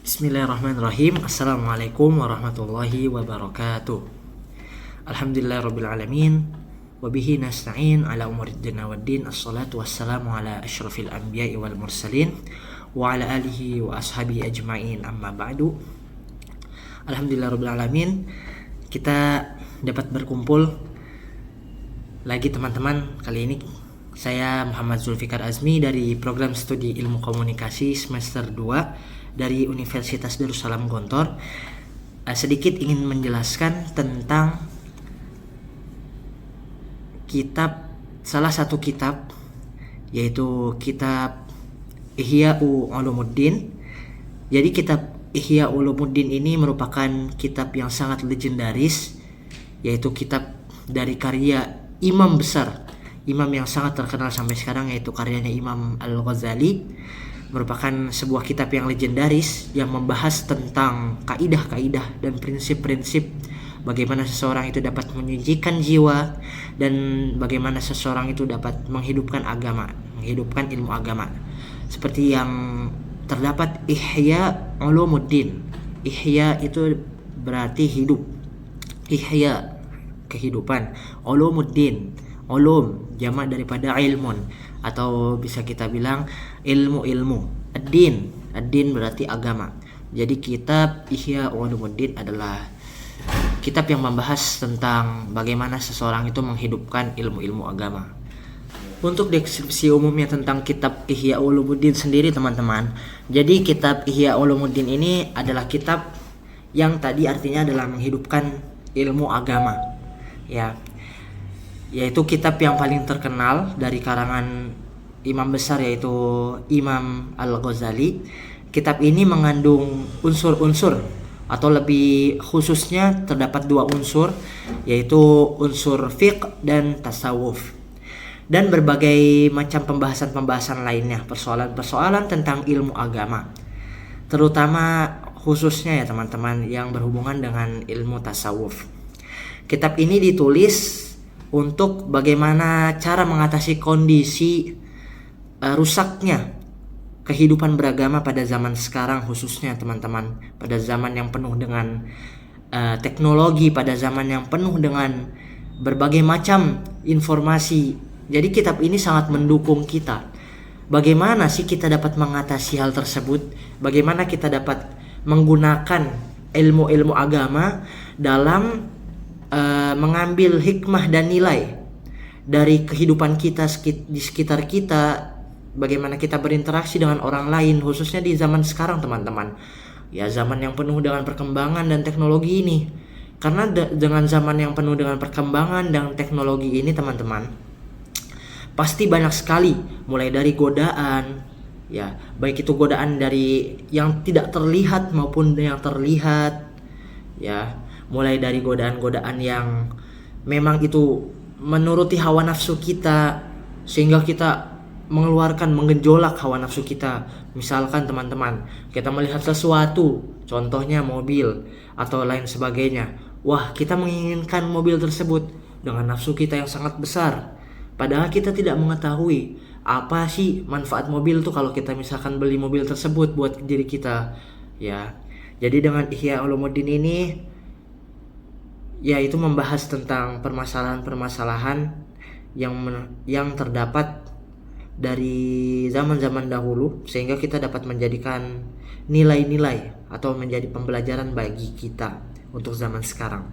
Bismillahirrahmanirrahim. Assalamualaikum warahmatullahi wabarakatuh. Alhamdulillahirabbil alamin. Wabihi nasta'in ala umurid dunya waddin. Assalatu wassalamu ala asyrafil anbiya'i wal mursalin wa ala alihi wa ashabihi ajma'in. Amma ba'du. Alhamdulillahirabbil alamin. Kita dapat berkumpul lagi teman-teman. Kali ini saya Muhammad Zulfikar Azmi dari program studi Ilmu Komunikasi semester 2 dari Universitas Darussalam Gontor. Sedikit ingin menjelaskan tentang salah satu kitab, yaitu kitab Ihya Ulumuddin. Jadi kitab Ihya Ulumuddin ini merupakan kitab yang sangat legendaris, yaitu kitab dari karya imam besar, imam yang sangat terkenal sampai sekarang, yaitu karyanya Imam Al-Ghazali. Merupakan sebuah kitab yang legendaris yang membahas tentang kaidah-kaidah dan prinsip-prinsip bagaimana seseorang itu dapat menyucikan jiwa dan bagaimana seseorang itu dapat menghidupkan ilmu agama. Seperti yang terdapat Ihya Ulumuddin. Ihya itu berarti hidup. Ihya kehidupan. Ulumuddin, ulum jamak daripada ilmun, atau bisa kita bilang ilmu-ilmu. Ad-din berarti agama. Jadi kitab Ihya Ulumuddin adalah kitab yang membahas tentang bagaimana seseorang itu menghidupkan ilmu-ilmu agama. Untuk deskripsi umumnya tentang kitab Ihya Ulumuddin sendiri teman-teman, jadi kitab Ihya Ulumuddin ini adalah kitab yang tadi artinya adalah menghidupkan ilmu agama, ya, yaitu kitab yang paling terkenal dari karangan imam besar, yaitu Imam Al-Ghazali. Kitab ini mengandung unsur-unsur, atau lebih khususnya terdapat 2 unsur, yaitu unsur fiqh dan tasawuf, dan berbagai macam pembahasan-pembahasan lainnya, persoalan-persoalan tentang ilmu agama, terutama khususnya ya teman-teman yang berhubungan dengan ilmu tasawuf. Kitab ini ditulis untuk bagaimana cara mengatasi kondisi rusaknya kehidupan beragama pada zaman sekarang, khususnya teman-teman, pada zaman yang penuh dengan teknologi, pada zaman yang penuh dengan berbagai macam informasi. Jadi kitab ini sangat mendukung kita. Bagaimana sih kita dapat mengatasi hal tersebut? Bagaimana kita dapat menggunakan ilmu-ilmu agama dalam mengambil hikmah dan nilai dari kehidupan kita di sekitar kita, bagaimana kita berinteraksi dengan orang lain, khususnya di zaman sekarang teman-teman, ya, zaman yang penuh dengan perkembangan dan teknologi ini. Karena dengan zaman yang penuh dengan perkembangan dan teknologi ini teman-teman, pasti banyak sekali, mulai dari godaan, ya, baik itu godaan dari yang tidak terlihat maupun yang terlihat, ya, mulai dari godaan-godaan yang memang itu menuruti hawa nafsu kita, sehingga kita menggenjolak hawa nafsu kita. Misalkan teman-teman, kita melihat sesuatu, contohnya mobil atau lain sebagainya. Wah, kita menginginkan mobil tersebut dengan nafsu kita yang sangat besar. Padahal kita tidak mengetahui apa sih manfaat mobil tuh kalau kita misalkan beli mobil tersebut buat diri kita, ya. Jadi dengan Ihya Ulumuddin ini, yaitu membahas tentang permasalahan-permasalahan yang terdapat dari zaman-zaman dahulu, sehingga kita dapat menjadikan nilai-nilai atau menjadi pembelajaran bagi kita untuk zaman sekarang.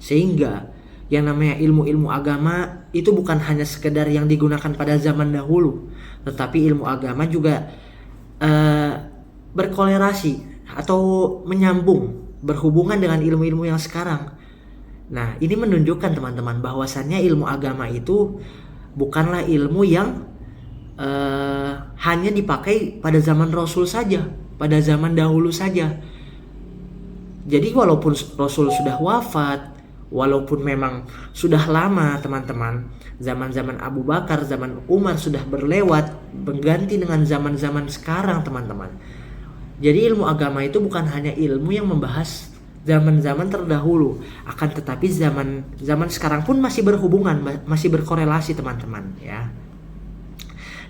Sehingga yang namanya ilmu-ilmu agama itu bukan hanya sekedar yang digunakan pada zaman dahulu, tetapi ilmu agama juga berkolerasi atau menyambung, berhubungan dengan ilmu-ilmu yang sekarang. Nah, ini menunjukkan teman-teman bahwasannya ilmu agama itu bukanlah ilmu yang hanya dipakai pada zaman Rasul saja, pada zaman dahulu saja. Jadi walaupun Rasul sudah wafat, walaupun memang sudah lama teman-teman, zaman-zaman Abu Bakar, zaman Umar sudah berlewat, berganti dengan zaman-zaman sekarang teman-teman. Jadi ilmu agama itu bukan hanya ilmu yang membahas zaman-zaman terdahulu, akan tetapi zaman sekarang pun masih berhubungan, masih berkorelasi teman-teman, ya.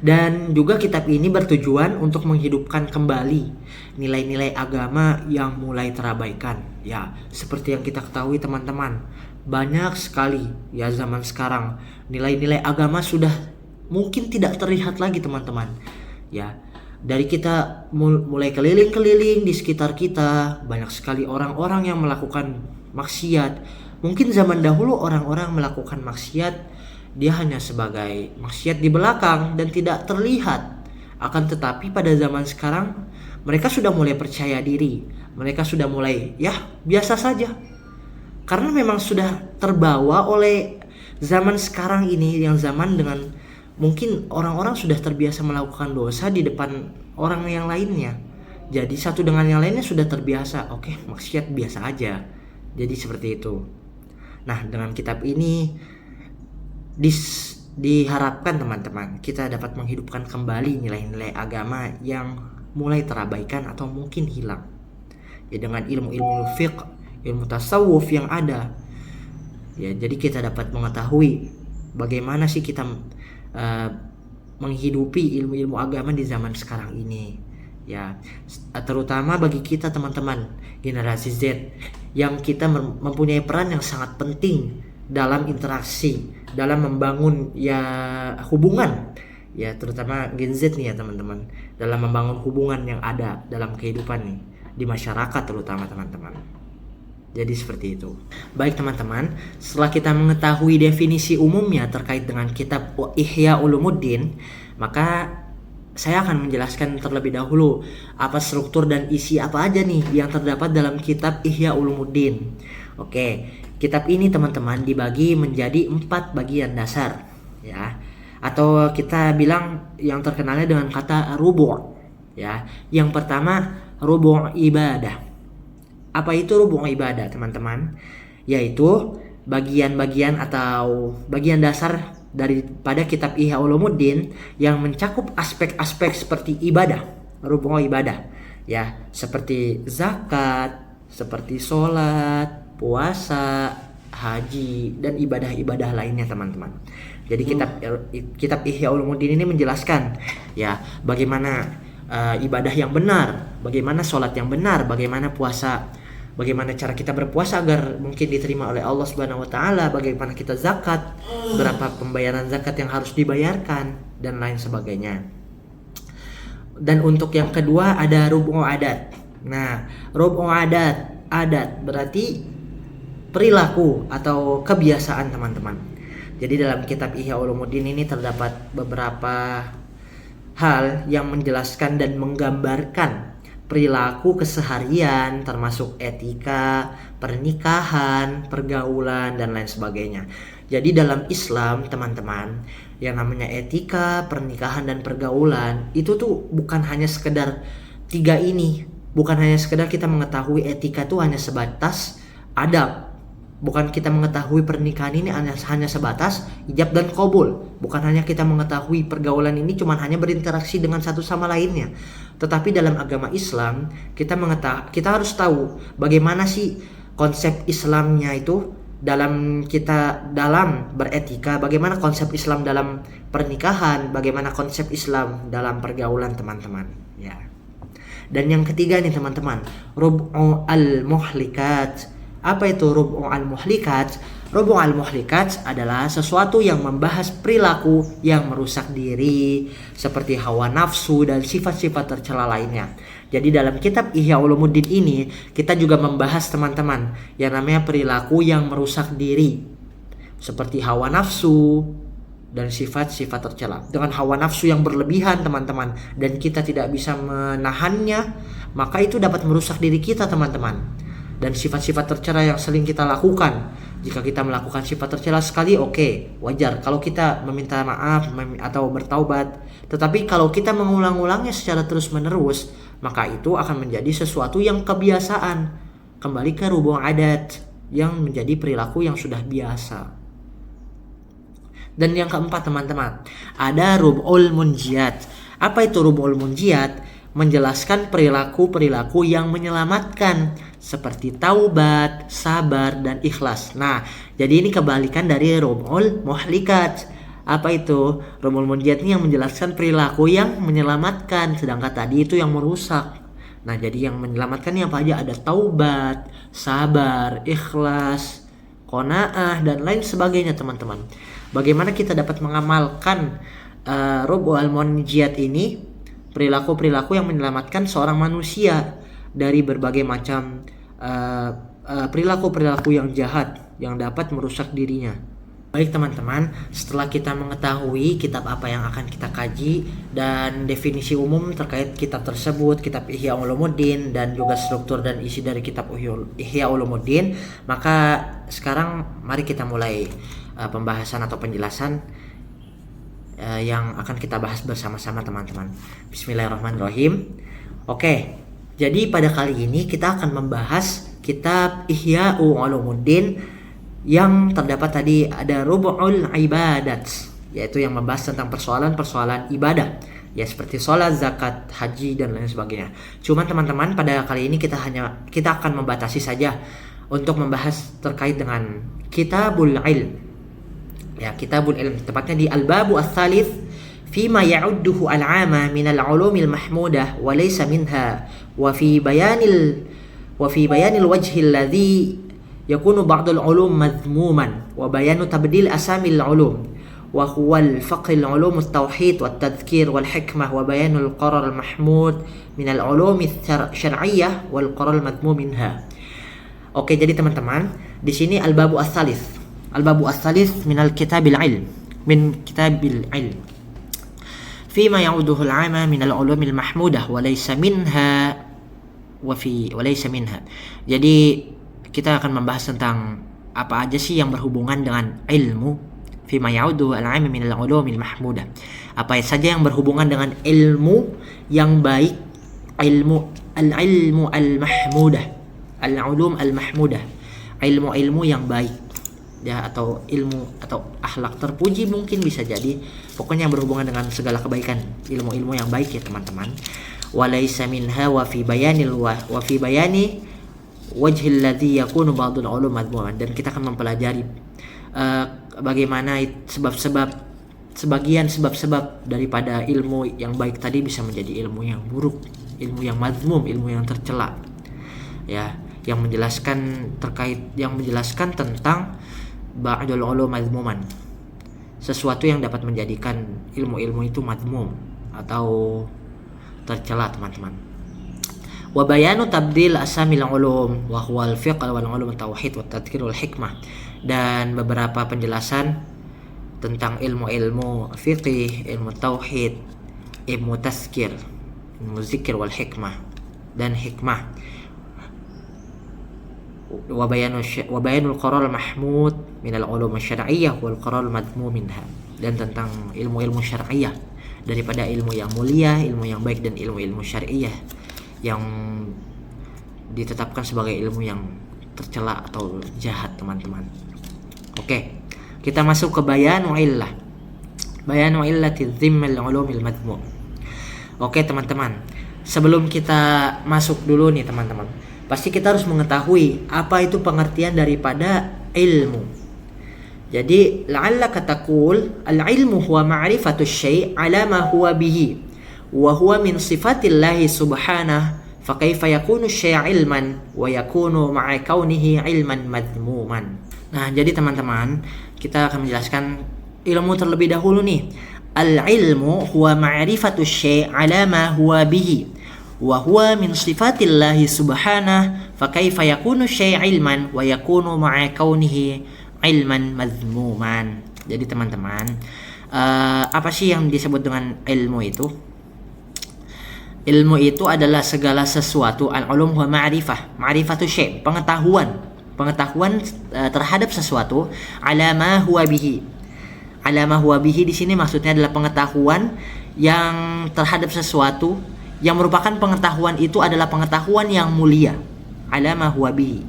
Dan juga kitab ini bertujuan untuk menghidupkan kembali nilai-nilai agama yang mulai terabaikan. Ya, seperti yang kita ketahui teman-teman, banyak sekali ya zaman sekarang nilai-nilai agama sudah mungkin tidak terlihat lagi teman-teman. Ya, dari kita mulai keliling-keliling di sekitar kita, banyak sekali orang-orang yang melakukan maksiat. Mungkin zaman dahulu orang-orang melakukan maksiat dia hanya sebagai maksiat di belakang dan tidak terlihat. Akan tetapi pada zaman sekarang mereka sudah mulai percaya diri. Mereka sudah mulai ya biasa saja. Karena memang sudah terbawa oleh zaman sekarang ini, yang zaman dengan mungkin orang-orang sudah terbiasa melakukan dosa di depan orang yang lainnya. Jadi satu dengan yang lainnya sudah terbiasa. Oke, maksiat biasa aja. Jadi seperti itu. Nah, dengan kitab ini diharapkan teman-teman kita dapat menghidupkan kembali nilai-nilai agama yang mulai terabaikan atau mungkin hilang. Ya, dengan ilmu-ilmu fiqh, ilmu tasawuf yang ada. Ya, jadi kita dapat mengetahui bagaimana sih kita menghidupi ilmu-ilmu agama di zaman sekarang ini. Ya, terutama bagi kita teman-teman generasi Z yang kita mempunyai peran yang sangat penting dalam interaksi, dalam membangun ya hubungan, ya terutama Gen Z nih ya teman-teman, dalam membangun hubungan yang ada dalam kehidupan nih di masyarakat terutama teman-teman. Jadi seperti itu. Baik teman-teman, setelah kita mengetahui definisi umumnya terkait dengan kitab Ihya Ulumuddin, maka saya akan menjelaskan terlebih dahulu apa struktur dan isi apa aja nih yang terdapat dalam kitab Ihya Ulumuddin. Oke, kitab ini teman-teman dibagi menjadi 4 bagian dasar, ya, atau kita bilang yang terkenalnya dengan kata rubu', ya. Yang pertama rubu' ibadah. Apa itu rubu' ibadah teman-teman? Yaitu bagian-bagian atau bagian dasar daripada kitab Ihya Ulumuddin yang mencakup aspek-aspek seperti ibadah, rubu' ibadah, ya, seperti zakat, seperti sholat, puasa, haji, dan ibadah-ibadah lainnya teman-teman. Jadi kitab Ihya Ulumuddin ini menjelaskan ya bagaimana ibadah yang benar, bagaimana sholat yang benar, bagaimana puasa, bagaimana cara kita berpuasa agar mungkin diterima oleh Allah Subhanahu wa taala, bagaimana kita zakat, berapa pembayaran zakat yang harus dibayarkan, dan lain sebagainya. Dan untuk yang kedua ada rubu' adat. Nah, rubu' adat berarti perilaku atau kebiasaan teman-teman. Jadi dalam kitab Ihya Ulumuddin ini terdapat beberapa hal yang menjelaskan dan menggambarkan perilaku keseharian, termasuk etika, pernikahan, pergaulan, dan lain sebagainya. Jadi dalam Islam teman-teman, yang namanya etika, pernikahan, dan pergaulan itu tuh bukan hanya sekedar 3 ini. Bukan hanya sekedar kita mengetahui etika tuh hanya sebatas adab. Bukan kita mengetahui pernikahan ini hanya sebatas ijab dan qabul. Bukan hanya kita mengetahui pergaulan ini cuma hanya berinteraksi dengan satu sama lainnya. Tetapi dalam agama Islam kita harus tahu bagaimana sih konsep Islamnya itu dalam beretika, bagaimana konsep Islam dalam pernikahan, bagaimana konsep Islam dalam pergaulan teman-teman, ya. Dan yang ketiga nih teman-teman, rub'u al-muhlikat. Apa itu rub'u al-muhlikat? Rub'u al-muhlikat adalah sesuatu yang membahas perilaku yang merusak diri, seperti hawa nafsu dan sifat-sifat tercela lainnya. Jadi dalam kitab Ihya Ulumuddin ini kita juga membahas teman-teman yang namanya perilaku yang merusak diri, seperti hawa nafsu dan sifat-sifat tercela. Dengan hawa nafsu yang berlebihan teman-teman dan kita tidak bisa menahannya, maka itu dapat merusak diri kita teman-teman. Dan sifat-sifat tercela yang sering kita lakukan, jika kita melakukan sifat tercela sekali, oke, wajar kalau kita meminta maaf atau bertaubat. Tetapi kalau kita mengulang-ulangnya secara terus-menerus, maka itu akan menjadi sesuatu yang kebiasaan. Kembali ke rubu' adat yang menjadi perilaku yang sudah biasa. Dan yang keempat teman-teman, ada rub'ul munjiyat. Apa itu rub'ul munjiyat? Menjelaskan perilaku-perilaku yang menyelamatkan, seperti taubat, sabar, dan ikhlas. Nah, jadi ini kebalikan dari rub'ul muhlikat. Apa itu? Rumul munjiat ini yang menjelaskan perilaku yang menyelamatkan, sedangkan tadi itu yang merusak. Nah, jadi yang menyelamatkan ini apa aja? Ada taubat, sabar, ikhlas, qanaah, dan lain sebagainya, teman-teman. Bagaimana kita dapat mengamalkan Rumul munjiat ini? Perilaku-perilaku yang menyelamatkan seorang manusia dari berbagai macam perilaku-perilaku yang jahat yang dapat merusak dirinya. Baik teman-teman, setelah kita mengetahui kitab apa yang akan kita kaji dan definisi umum terkait kitab tersebut, kitab Ihya Ulumuddin, dan juga struktur dan isi dari kitab Ihya Ulumuddin, maka sekarang mari kita mulai pembahasan atau penjelasan yang akan kita bahas bersama-sama, teman-teman. Bismillahirrahmanirrahim. Oke, jadi pada kali ini kita akan membahas kitab Ihya Ulumuddin yang terdapat tadi ada Rub'ul Ibadat, yaitu yang membahas tentang persoalan-persoalan ibadah, ya seperti sholat, zakat, haji, dan lain sebagainya. Cuman teman-teman, pada kali ini kita akan membatasi saja untuk membahas terkait dengan Kitabul Ilm. Ya, Kitabul Ilm tepatnya di Al-Babu Ats-Tsalits fima ya'udduhu al-'ama min al-'ulumil mahmudah wa laysa minha wa fi bayanil wajhi alladhi yakunu ba'dul ulum madhmuman wa bayanu tabdil asamil ulum wa huwa al-faqh al-ulum at-tauhid wa at-tadhkir wal hikmah wa bayanul qarar al-mahmud min al-ulum syar'iyyah wal qarar al-madhmum minha. Oke, jadi teman-teman, di sini al-babu as-salis min al-kitabil ilm, min kitabil ilm fima ya'uduhu al-'ama min al-ulum al-mahmudah wa laysa minha wa laysa minha. Jadi kita akan membahas tentang apa aja sih yang berhubungan dengan ilmu, fima ya'udu al-'ilmu min al-'ulumil mahmudah. Apa saja yang berhubungan dengan ilmu yang baik, ilmu al-mahmudah, al-'ulum al-mahmudah, ilmu-ilmu yang baik, ya, atau ilmu atau akhlak terpuji mungkin bisa jadi. Pokoknya yang berhubungan dengan segala kebaikan, ilmu-ilmu yang baik, ya teman-teman. Wa laysa minha wa fi bayani wajhil ladzi yakunu ba'dul ulum madhmuman, dan kita akan mempelajari bagaimana sebagian sebab-sebab daripada ilmu yang baik tadi bisa menjadi ilmu yang buruk, ilmu yang madhmum, ilmu yang tercela, ya, yang menjelaskan tentang ba'dul ulum madhmuman, sesuatu yang dapat menjadikan ilmu-ilmu itu madhmum atau tercela, teman-teman. Wa bayanu tabdil asamil ulum wa huwa al-fiqh wal ulum at-tauhid wa at-tadhkir wal hikmah, dan beberapa penjelasan tentang ilmu-ilmu fiqih, ilmu tauhid, ilmu tazkir, ilmu zikir wal hikmah, dan hikmah. Wa bayanul qarar mahmud min al-ulum asy-syar'iyyah wal qarar madhmum minha, dan tentang ilmu-ilmu syar'iyyah daripada ilmu yang mulia, ilmu yang baik, dan ilmu-ilmu syar'iyyah yang ditetapkan sebagai ilmu yang tercela atau jahat, teman-teman. Oke, kita masuk ke bayanu illati dhimmil ulumil madhmum. Oke teman-teman, sebelum kita masuk dulu nih teman-teman, pasti kita harus mengetahui apa itu pengertian daripada ilmu. Jadi la'allaka taqul al-ilmu huwa ma'rifatu syai' ala ma huwa bihi wa huwa min sifatillahi subhanahu, fa kaifa yakunu syai'a ilman wa yakunu ma'a kaunihi ilman madhmuman. Nah, jadi teman-teman, kita akan menjelaskan ilmu terlebih dahulu nih. Al-ilmu huwa ma'rifatu syai' ala ma huwa bihi wa huwa min sifatillahi subhanahu, fa kaifa yakunu syai'a ilman wa yakunu ma'a kaunihi ilman madhmuman. Jadi teman-teman, apa sih yang disebut dengan ilmu itu? Ilmu itu adalah segala sesuatu, al-ulum huwa ma'rifatu syai', pengetahuan terhadap sesuatu, ala ma huwa bihi. Ala ma huwa bihi di sini maksudnya adalah pengetahuan yang terhadap sesuatu yang merupakan pengetahuan itu adalah pengetahuan yang mulia. Ala ma huwa bihi.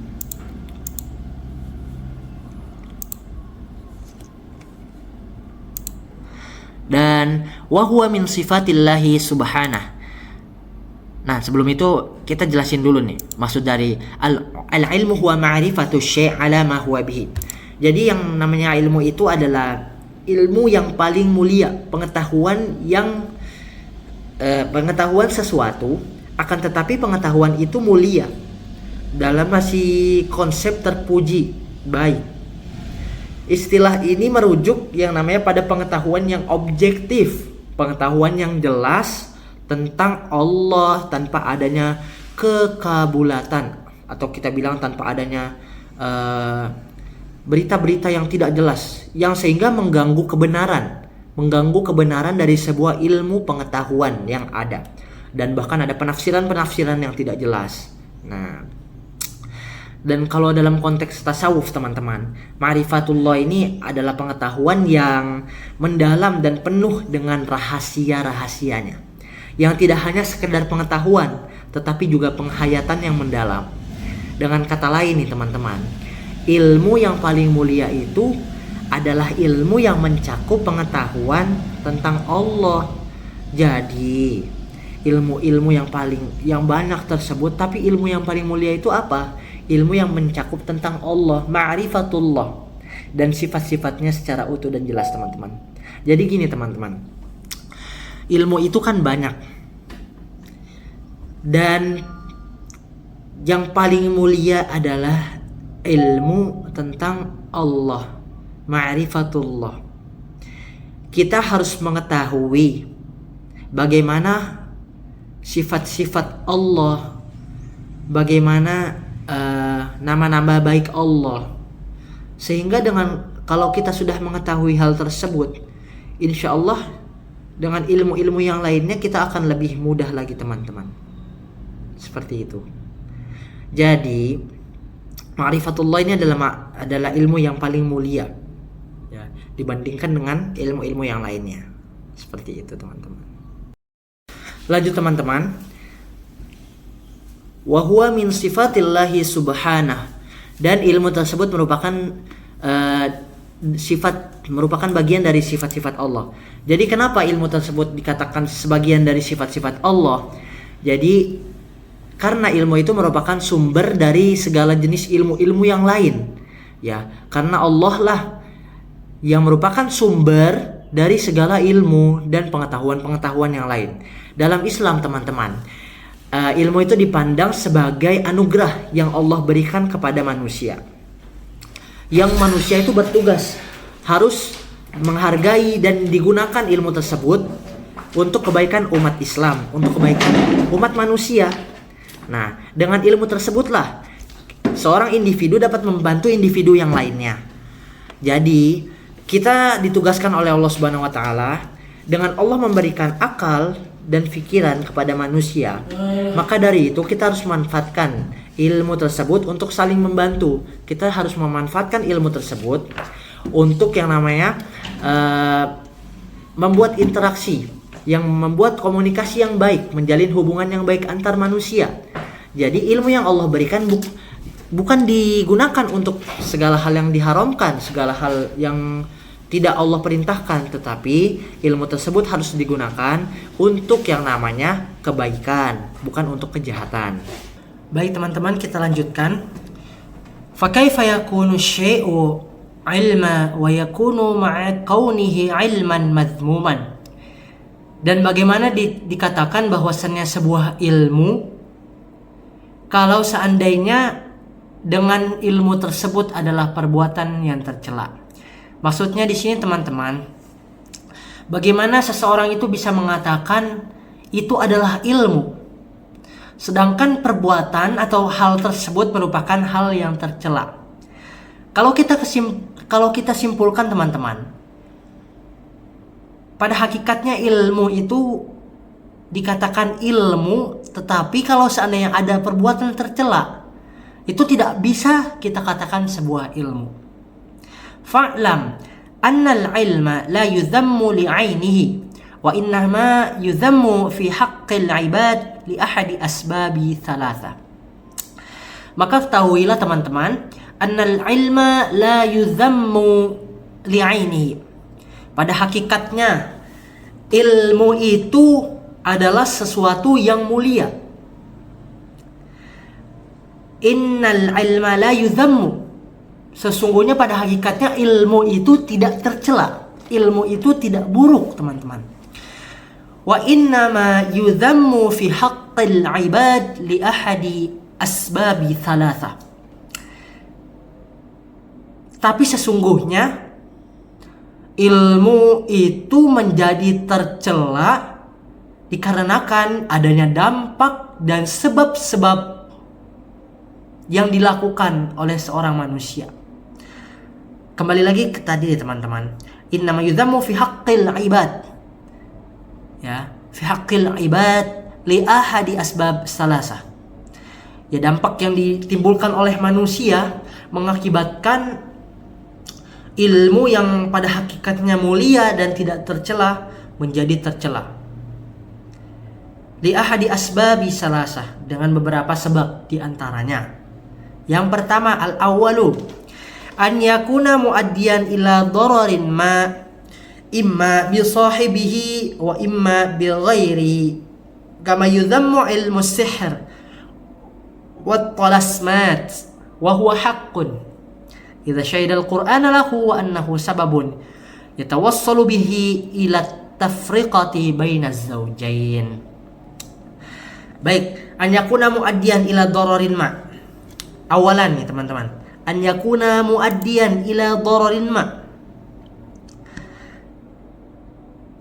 Dan wa huwa min sifatillahi subhanahu. Nah, sebelum itu kita jelasin dulu nih maksud dari al-ilmu huwa ma'rifatu syai' ala ma huwa bihi. Jadi yang namanya ilmu itu adalah ilmu yang paling mulia, pengetahuan sesuatu, akan tetapi pengetahuan itu mulia dalam masih konsep terpuji baik. Istilah ini merujuk yang namanya pada pengetahuan yang objektif, pengetahuan yang jelas tentang Allah tanpa adanya kekabulatan, atau kita bilang tanpa adanya berita-berita yang tidak jelas yang sehingga mengganggu kebenaran dari sebuah ilmu pengetahuan yang ada, dan bahkan ada penafsiran yang tidak jelas. Nah, dan kalau dalam konteks tasawuf teman-teman, ma'rifatullah ini adalah pengetahuan yang mendalam dan penuh dengan rahasia-rahasianya, yang tidak hanya sekedar pengetahuan tetapi juga penghayatan yang mendalam. Dengan kata lain nih teman-teman, ilmu yang paling mulia itu adalah ilmu yang mencakup pengetahuan tentang Allah. Jadi ilmu-ilmu yang banyak tersebut, tapi ilmu yang paling mulia itu apa? Ilmu yang mencakup tentang Allah, ma'rifatullah, dan sifat-sifatnya secara utuh dan jelas teman-teman. Jadi gini teman-teman, ilmu itu kan banyak, dan yang paling mulia adalah ilmu tentang Allah, ma'rifatullah. Kita harus mengetahui bagaimana sifat-sifat Allah, bagaimana nama-nama baik Allah, sehingga kalau kita sudah mengetahui hal tersebut, insya Allah dengan ilmu-ilmu yang lainnya kita akan lebih mudah lagi teman-teman. Seperti itu. Jadi ma'rifatullah ini adalah ilmu yang paling mulia ya, dibandingkan dengan ilmu-ilmu yang lainnya. Seperti itu teman-teman. Lanjut teman-teman. Wa huwa min sifatillahi subhanah, dan ilmu tersebut merupakan merupakan bagian dari sifat-sifat Allah. Jadi kenapa ilmu tersebut dikatakan sebagian dari sifat-sifat Allah? Jadi karena ilmu itu merupakan sumber dari segala jenis ilmu-ilmu yang lain. Ya, karena Allah lah yang merupakan sumber dari segala ilmu dan pengetahuan-pengetahuan yang lain. Dalam Islam teman-teman, ilmu itu dipandang sebagai anugerah yang Allah berikan kepada manusia, yang manusia itu bertugas harus menghargai dan digunakan ilmu tersebut untuk kebaikan umat Islam, untuk kebaikan umat manusia. Nah, dengan ilmu tersebutlah seorang individu dapat membantu individu yang lainnya. Jadi kita ditugaskan oleh Allah Subhanahu wa taala, dengan Allah memberikan akal dan pikiran kepada manusia, maka dari itu kita harus memanfaatkan ilmu tersebut untuk saling membantu. Kita harus memanfaatkan ilmu tersebut untuk yang namanya membuat interaksi, yang membuat komunikasi yang baik, menjalin hubungan yang baik antar manusia. Jadi ilmu yang Allah berikan bukan digunakan untuk segala hal yang diharamkan, segala hal yang tidak Allah perintahkan, tetapi ilmu tersebut harus digunakan untuk yang namanya kebaikan, bukan untuk kejahatan. Baik teman-teman, kita lanjutkan. Fa kaifa yakunu syai'u ilma wa yakunu ma'a kaunihi ilman madhmuman. Dan bagaimana dikatakan bahwasannya sebuah ilmu kalau seandainya dengan ilmu tersebut adalah perbuatan yang tercela. Maksudnya di sini teman-teman, bagaimana seseorang itu bisa mengatakan itu adalah ilmu, sedangkan perbuatan atau hal tersebut merupakan hal yang tercela. Kalau kita simpulkan teman-teman, pada hakikatnya ilmu itu dikatakan ilmu, tetapi kalau seandainya ada perbuatan tercela, itu tidak bisa kita katakan sebuah ilmu. Fa'lam annal ilma la yudhammu li'ainihi wa innama yudhammu fi haqqil ibad li ahadi asbabi thalatha. Maka ketahuilah teman-teman, annal ilma la yudhammu li'ainihi. Pada hakikatnya ilmu itu adalah sesuatu yang mulia. Innal ilma la yudhammu. Sesungguhnya pada hakikatnya ilmu itu tidak tercela. ilmu itu tidak buruk, teman-teman. Wa innama yudhammu fi haqqil ibad li ahadi asbabi thalatha. Tapi sesungguhnya ilmu itu menjadi tercela dikarenakan adanya dampak dan sebab-sebab yang dilakukan oleh seorang manusia. Kembali lagi ke tadi teman-teman. Innama yudhammu fi haqqil ibad. Ya, fi haqqil ibad li ahadi asbab salasah. Ya, dampak yang ditimbulkan oleh manusia mengakibatkan ilmu yang pada hakikatnya mulia dan tidak tercela menjadi tercela. Li ahadi asbabi salasah, dengan beberapa sebab di antaranya. Yang pertama, al-awwalu an yakuna muaddiyan ila dararin ma imma bi sahibihi wa imma bi ghairihi kama yudhammu ilmu sihr wa talasmat wa huwa haqqun idza syahida al-Qur'ana lahu wa annahu sababun yatawassalu bihi ila tafriqati baina az-zawjain. Baik, an yakuna muaddiyan ila dararin ma. Awalan nih teman-teman, an yakuna muaddiyan ila dararin ma.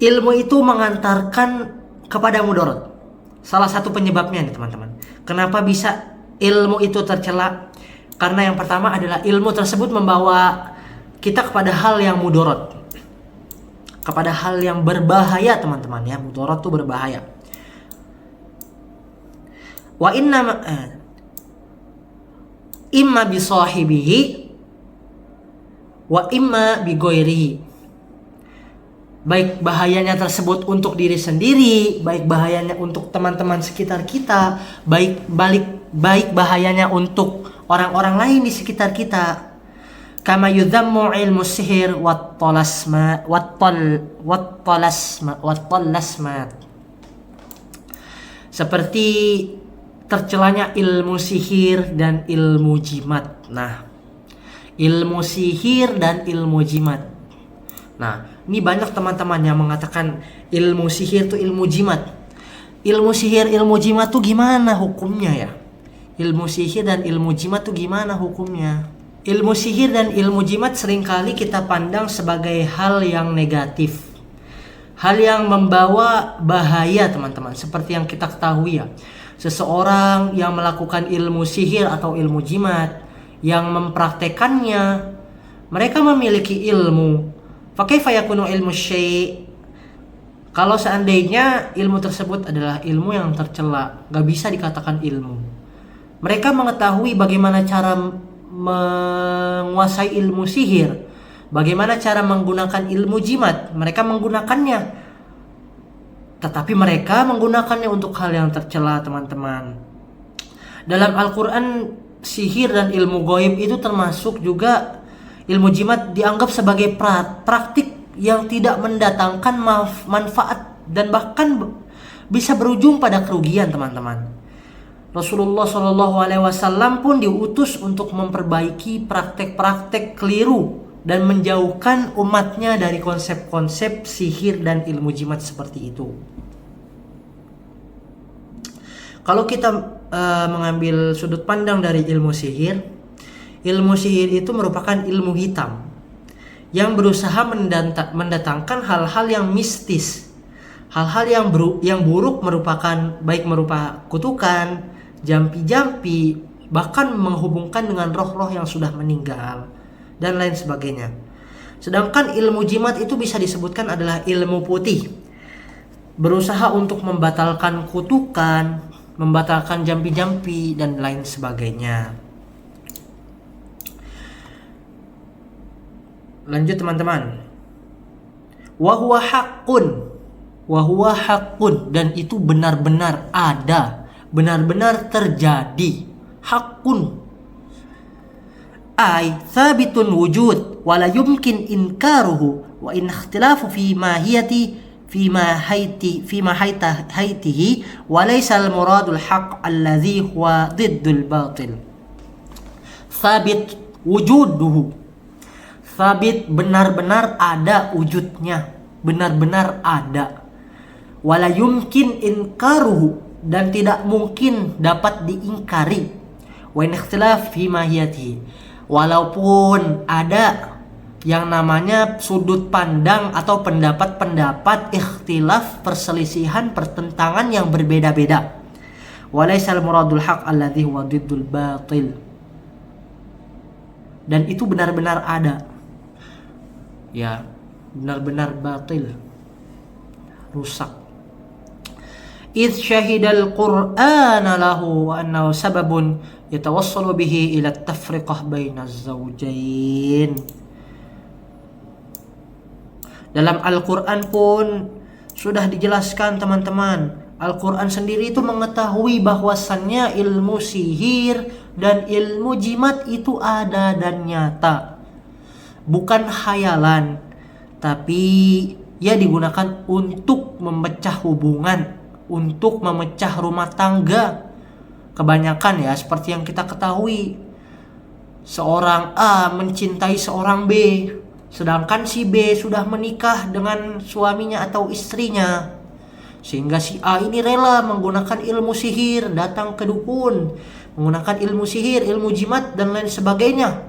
Ilmu itu mengantarkan kepada mudarat. Salah satu penyebabnya nih teman-teman. Kenapa bisa ilmu itu tercela? Karena yang pertama adalah ilmu tersebut membawa kita kepada hal yang mudarat, kepada hal yang berbahaya teman-teman ya. Mudarat itu berbahaya. Wa inna imma bi sahibihi wa imma bi ghairihi. Baik bahayanya tersebut untuk diri sendiri, baik bahayanya untuk teman-teman sekitar kita, baik bahayanya untuk orang-orang lain di sekitar kita. Kama yudhammu ilmu sihir wat talasmat. Seperti tercelanya ilmu sihir dan ilmu jimat. Nah, ilmu sihir dan ilmu jimat. Nah, ini banyak teman-teman yang mengatakan ilmu sihir itu ilmu jimat. Ilmu sihir, ilmu jimat tuh gimana hukumnya ya? Ilmu sihir dan ilmu jimat tuh gimana hukumnya? Ilmu sihir dan ilmu jimat seringkali kita pandang sebagai hal yang negatif, hal yang membawa bahaya teman-teman. Seperti yang kita ketahui ya, seseorang yang melakukan ilmu sihir atau ilmu jimat, yang mempraktekannya, mereka memiliki ilmu. Fakaifa yakunu ilmu syai'? Kalau seandainya ilmu tersebut adalah ilmu yang tercela, gak bisa dikatakan ilmu. Mereka mengetahui bagaimana cara menguasai ilmu sihir, bagaimana cara menggunakan ilmu jimat. Mereka menggunakannya, tetapi mereka menggunakannya untuk hal yang tercela teman-teman. Dalam Al-Quran, sihir dan ilmu gaib itu termasuk juga ilmu jimat dianggap sebagai praktik yang tidak mendatangkan manfaat dan bahkan bisa berujung pada kerugian teman-teman. Rasulullah SAW pun diutus untuk memperbaiki praktek-praktek keliru dan menjauhkan umatnya dari konsep-konsep sihir dan ilmu jimat seperti itu. Kalau kita mengambil sudut pandang dari ilmu sihir itu merupakan ilmu hitam yang berusaha mendatangkan hal-hal yang mistis, hal-hal yang buruk, baik merupa kutukan, jampi-jampi, bahkan menghubungkan dengan roh-roh yang sudah meninggal dan lain sebagainya. Sedangkan ilmu jimat itu bisa disebutkan adalah ilmu putih, berusaha untuk membatalkan kutukan, membatalkan jampi-jampi dan lain sebagainya. Lanjut teman-teman. Wa huwa haqqun, dan itu benar-benar ada, benar-benar terjadi. Haqqun ay thabitun wujud wa la yumkin inkaruhu wa in ikhtilafu fi haitihi wa laysa al-muradul haqq alladhi huwa diddul batil. Thabit wujuduhu, Sabit, benar-benar ada wujudnya, benar-benar ada. Wala yumkin inkaruhu, dan tidak mungkin dapat diingkari. Wa in ikhtilaf fi mahiyatihi, walaupun ada yang namanya sudut pandang atau pendapat-pendapat ikhtilaf, perselisihan, pertentangan yang berbeda-beda. Walaisal muradul haq alladhi huwa diddul batil, dan itu benar-benar ada, ya, benar-benar batil, rusak. Idh syahidal qur'ana lahu wa annahu sababun yatawassalu bihi ila tafriqah bainaz zawjain. Dalam Al-Quran pun sudah dijelaskan teman-teman. Al-Quran sendiri itu mengetahui bahwasannya ilmu sihir dan ilmu jimat itu ada dan nyata. Bukan khayalan, tapi ia digunakan untuk memecah hubungan, untuk memecah rumah tangga. Kebanyakan ya, seperti yang kita ketahui, seorang A mencintai seorang B, sedangkan si B sudah menikah dengan suaminya atau istrinya, sehingga si A ini rela menggunakan ilmu sihir, datang ke dukun, menggunakan ilmu sihir, ilmu jimat dan lain sebagainya,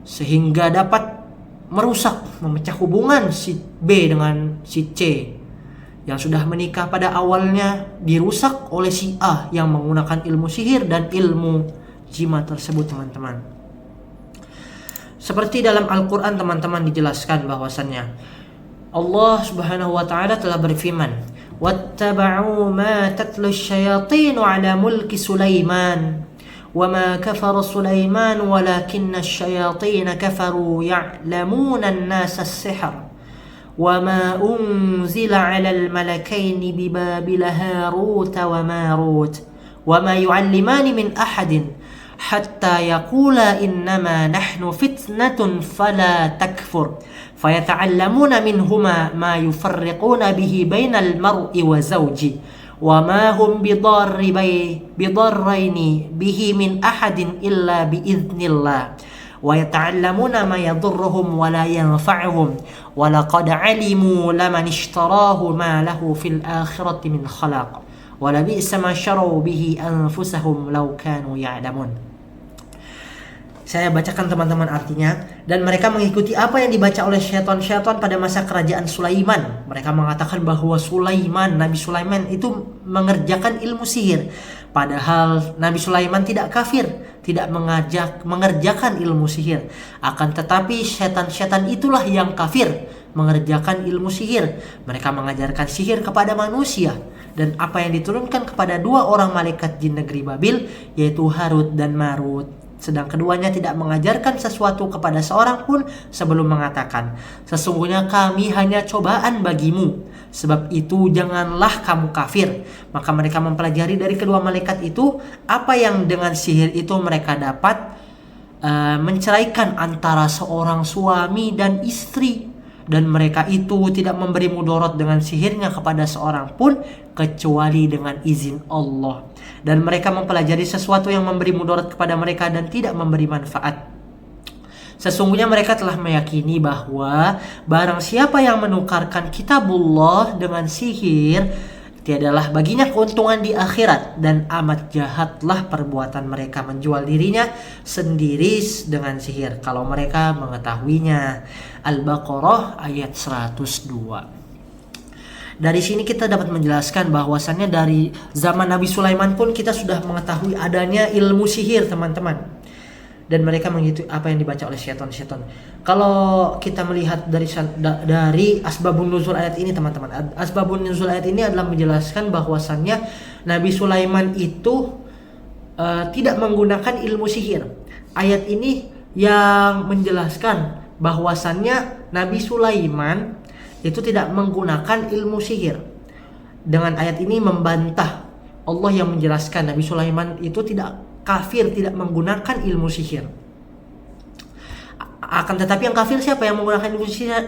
sehingga dapat merusak, memecah hubungan si B dengan si C yang sudah menikah pada awalnya, dirusak oleh si A yang menggunakan ilmu sihir dan ilmu jimat tersebut, teman-teman. Seperti dalam Al-Quran teman-teman dijelaskan bahwasannya Allah Subhanahu wa ta'ala telah berfirman, "Wattaba'u ma tatlu asyayatin 'ala mulki Sulaiman wa ma kafara Sulaiman walakinna asyayatin kafaru ya'lamuna an-nasa as-sihr wa ma unzila 'ala al-malakaini bi Babila Harut wa Marut wa ma yu'allimani min ahadin حتى يقولا إنما نحن فتنة فلا تكفر فيتعلمون منهما ما يفرقون به بين المرء وزوجه وما هم بضارين به من أحد إلا بإذن الله ويتعلمون ما يضرهم ولا ينفعهم ولقد علموا لمن اشتراه ما له في الآخرة من خلاق ولبئس ما شروا به أنفسهم لو كانوا يعلمون." Saya bacakan teman-teman artinya. Dan mereka mengikuti apa yang dibaca oleh syaitan-syaitan pada masa kerajaan Sulaiman. Mereka mengatakan bahwa Nabi Sulaiman itu mengerjakan ilmu sihir, padahal Nabi Sulaiman tidak kafir, tidak mengerjakan ilmu sihir. Akan tetapi syaitan-syaitan itulah yang kafir, mengerjakan ilmu sihir. Mereka mengajarkan sihir kepada manusia, dan apa yang diturunkan kepada dua orang malaikat jin negeri Babil, yaitu Harut dan Marut. Sedang keduanya tidak mengajarkan sesuatu kepada seorang pun sebelum mengatakan, "Sesungguhnya kami hanya cobaan bagimu, sebab itu janganlah kamu kafir." Maka mereka mempelajari dari kedua malaikat itu apa yang dengan sihir itu mereka dapat menceraikan antara seorang suami dan istri. Dan mereka itu tidak memberi mudorot dengan sihirnya kepada seorang pun kecuali dengan izin Allah. Dan mereka mempelajari sesuatu yang memberi mudarat kepada mereka dan tidak memberi manfaat. Sesungguhnya mereka telah meyakini bahwa barang siapa yang menukarkan kitabullah dengan sihir, tiadalah baginya keuntungan di akhirat, dan amat jahatlah perbuatan mereka menjual dirinya sendiri dengan sihir kalau mereka mengetahuinya. Al-Baqarah ayat 102. Dari sini kita dapat menjelaskan bahwasannya dari zaman Nabi Sulaiman pun kita sudah mengetahui adanya ilmu sihir, teman-teman. Dan mereka mengikuti apa yang dibaca oleh syaitan-syaitan. Kalau kita melihat dari asbabun nuzul ayat ini, teman-teman, asbabun nuzul ayat ini adalah menjelaskan bahwasannya Nabi Sulaiman itu tidak menggunakan ilmu sihir. Ayat ini yang menjelaskan bahwasannya Nabi Sulaiman itu tidak menggunakan ilmu sihir. Dengan ayat ini membantah Allah yang menjelaskan Nabi Sulaiman itu tidak kafir, tidak menggunakan ilmu sihir. Akan tetapi yang kafir siapa? Yang menggunakan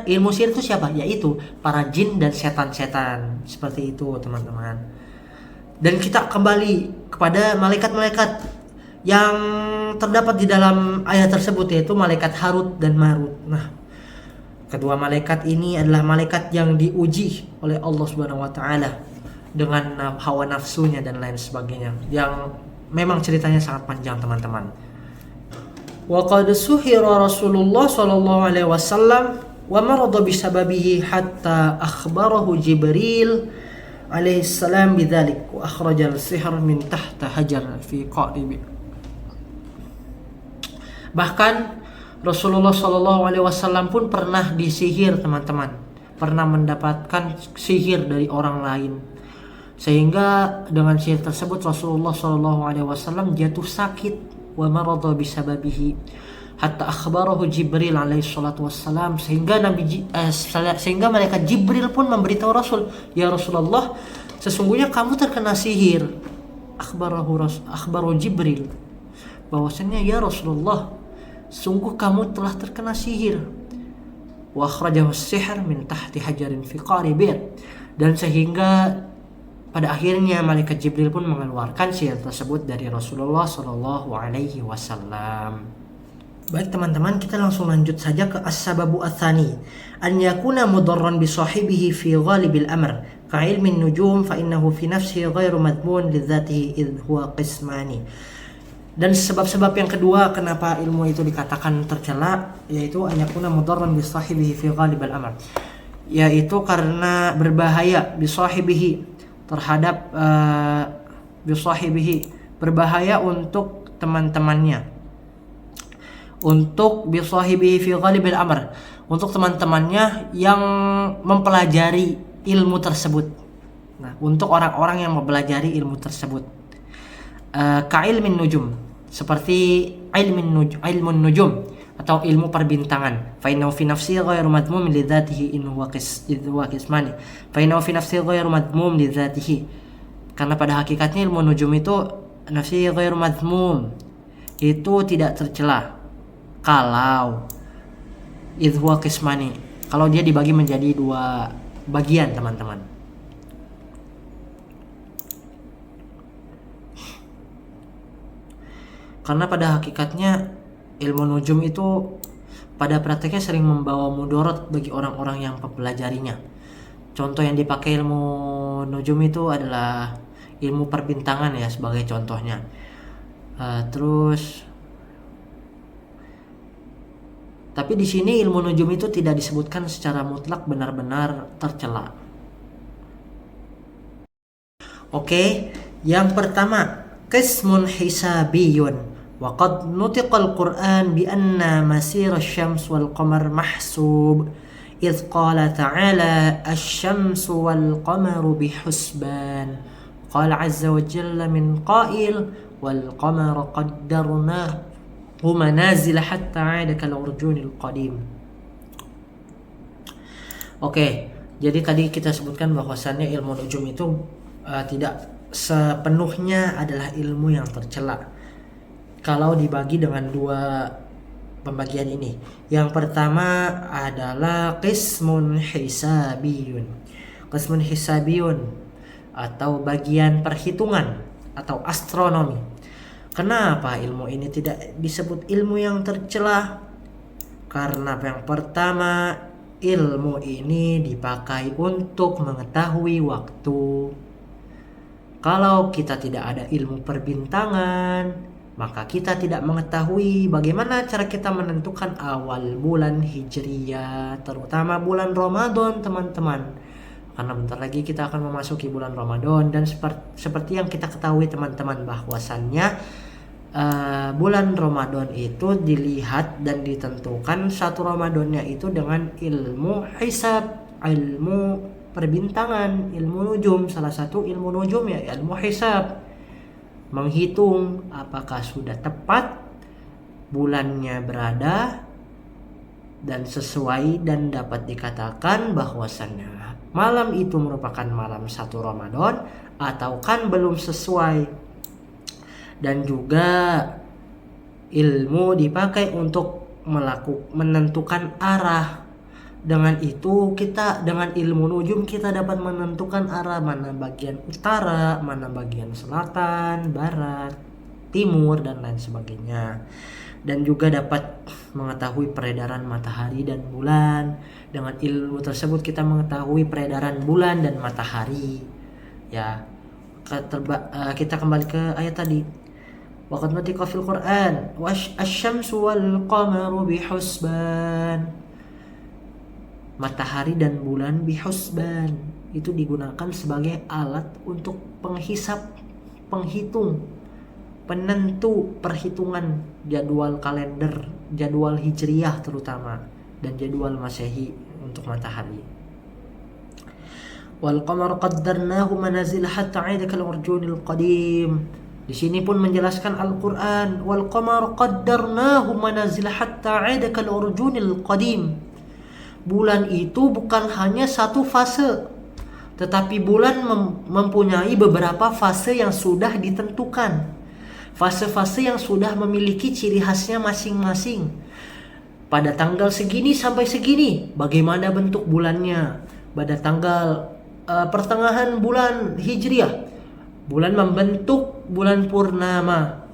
ilmu sihir itu siapa? Yaitu para jin dan setan-setan. Seperti itu, teman-teman. Dan kita kembali kepada malaikat-malaikat yang terdapat di dalam ayat tersebut, yaitu malaikat Harut dan Marut. Nah, kedua malaikat ini adalah malaikat yang diuji oleh Allah Subhanahu wa taala dengan hawa nafsunya dan lain sebagainya, yang memang ceritanya sangat panjang, teman-teman. Wa qad suhira Rasulullah sallallahu alaihi wasallam wa marada bisababihi hatta akhbarahu Jibril alaihi salam bidzalik wa akhrajal sihr min tahta hajar fi qaribi. Bahkan Rasulullah Shallallahu Alaihi Wasallam pun pernah disihir, teman-teman, pernah mendapatkan sihir dari orang lain, sehingga dengan sihir tersebut Rasulullah Shallallahu Alaihi Wasallam jatuh sakit, wa marada bisababihi hatta akhbarahu Jibril alaihi salatu wassalam, sehingga sehingga malaikat Jibril pun memberitahu Rasul, ya Rasulullah, sesungguhnya kamu terkena sihir. Akhbarahu Jibril, bahwasanya ya Rasulullah, sungguh kamu telah terkena sihir. Wa akhrajahu sihr min tahti hajarin fi qaribin, dan sehingga pada akhirnya malaikat Jibril pun mengeluarkan sihir tersebut dari Rasulullah Shallallahu Alaihi Wasallam. Baik, teman-teman, kita langsung lanjut saja ke as-sababu ats-tsani, an yakuna mudarran bi sahibihi fi ghalibil amr ka ilmin nujum fa innahu fi nafsihi ghairu madmun li dzatihi id huwa qismani. Dan sebab-sebab yang kedua kenapa ilmu itu dikatakan tercela, yaitu an yakuna mudarran bi sahibihi fi ghalibil amr, yaitu karena berbahaya bi sahibihi terhadap bi sahibihi, berbahaya untuk teman-temannya, untuk bisahibihi fi ghalibil amr, untuk teman-temannya yang mempelajari ilmu tersebut. Nah, untuk orang-orang yang mempelajari ilmu tersebut, ka ilmin nujum, seperti ilmun nujum atau ilmu perbintangan. Fa innahu fi nafsihi ghairu madmum li dzatihi in huwa qismani. Fa innahu fi nafsihi ghairu madmum li dzatihi, karena pada hakikatnya ilmu nujum itu nafsihi ghairu madmum, itu tidak tercela kalau idhuwa qismani, kalau dia dibagi menjadi dua bagian, teman-teman. Karena pada hakikatnya ilmu nujum itu pada prakteknya sering membawa mudarat bagi orang-orang yang mempelajarinya. Contoh yang dipakai ilmu nujum itu adalah ilmu perbintangan, ya, sebagai contohnya. Tapi di sini ilmu nujum itu tidak disebutkan secara mutlak benar-benar tercela. Oke, yang pertama, qismun hisabiyun. Wa qad nutiqa al-Qur'an bi anna masir asy-syams wal qamar mahsub. Idz qala ta'ala asy-syamsu wal qamaru bihusban. Qala 'azza wa jalla min qail wal qamara qaddarnahu manazil hatta 'ada kal urjunil qadim. Oke, jadi tadi kita sebutkan bahwasannya ilmu nujum itu tidak sepenuhnya adalah ilmu yang tercela kalau dibagi dengan dua pembagian ini. Yang pertama adalah qismun hisabiyun. Qismun hisabiyun atau bagian perhitungan atau astronomi. Kenapa ilmu ini tidak disebut ilmu yang tercela? Karena yang pertama, ilmu ini dipakai untuk mengetahui waktu. Kalau kita tidak ada ilmu perbintangan, maka kita tidak mengetahui bagaimana cara kita menentukan awal bulan Hijriyah, terutama bulan Ramadan, teman-teman. Karena bentar lagi kita akan memasuki bulan Ramadan, dan seperti yang kita ketahui, teman-teman, bahwasannya bulan Ramadan itu dilihat dan ditentukan satu Ramadannya itu dengan ilmu hisab, ilmu perbintangan, ilmu nujum. Salah satu ilmu nujum ya ilmu hisab, menghitung apakah sudah tepat bulannya berada dan sesuai, dan dapat dikatakan bahwasannya malam itu merupakan malam satu Ramadan atau kan belum sesuai. Dan juga ilmu dipakai untuk menentukan arah. Dengan itu dengan ilmu nujum kita dapat menentukan arah, mana bagian utara, mana bagian selatan, barat, timur dan lain sebagainya. Dan juga dapat mengetahui peredaran matahari dan bulan. Dengan ilmu tersebut kita mengetahui peredaran bulan dan matahari. Ya, kita kembali ke ayat tadi. Waqad nutiqa fil Qur'an asy-syamsu wal qamaru bihusban. Matahari dan bulan bihusban itu digunakan sebagai alat untuk penghitung, penentu perhitungan jadwal kalender, jadwal hijriyah terutama, dan jadwal masehi untuk matahari. Wal qamar qaddarnahu manazil hatta 'ada kal urjunil qadim. Di sini pun menjelaskan Al-Qur'an, wal qamar qaddarnahu manazil hatta 'ada kal urjunil qadim. Bulan itu bukan hanya satu fase, tetapi bulan mempunyai beberapa fase yang sudah ditentukan. Fase-fase yang sudah memiliki ciri khasnya masing-masing. Pada tanggal segini sampai segini, bagaimana bentuk bulannya? Pada tanggal pertengahan bulan Hijriah, bulan membentuk bulan purnama.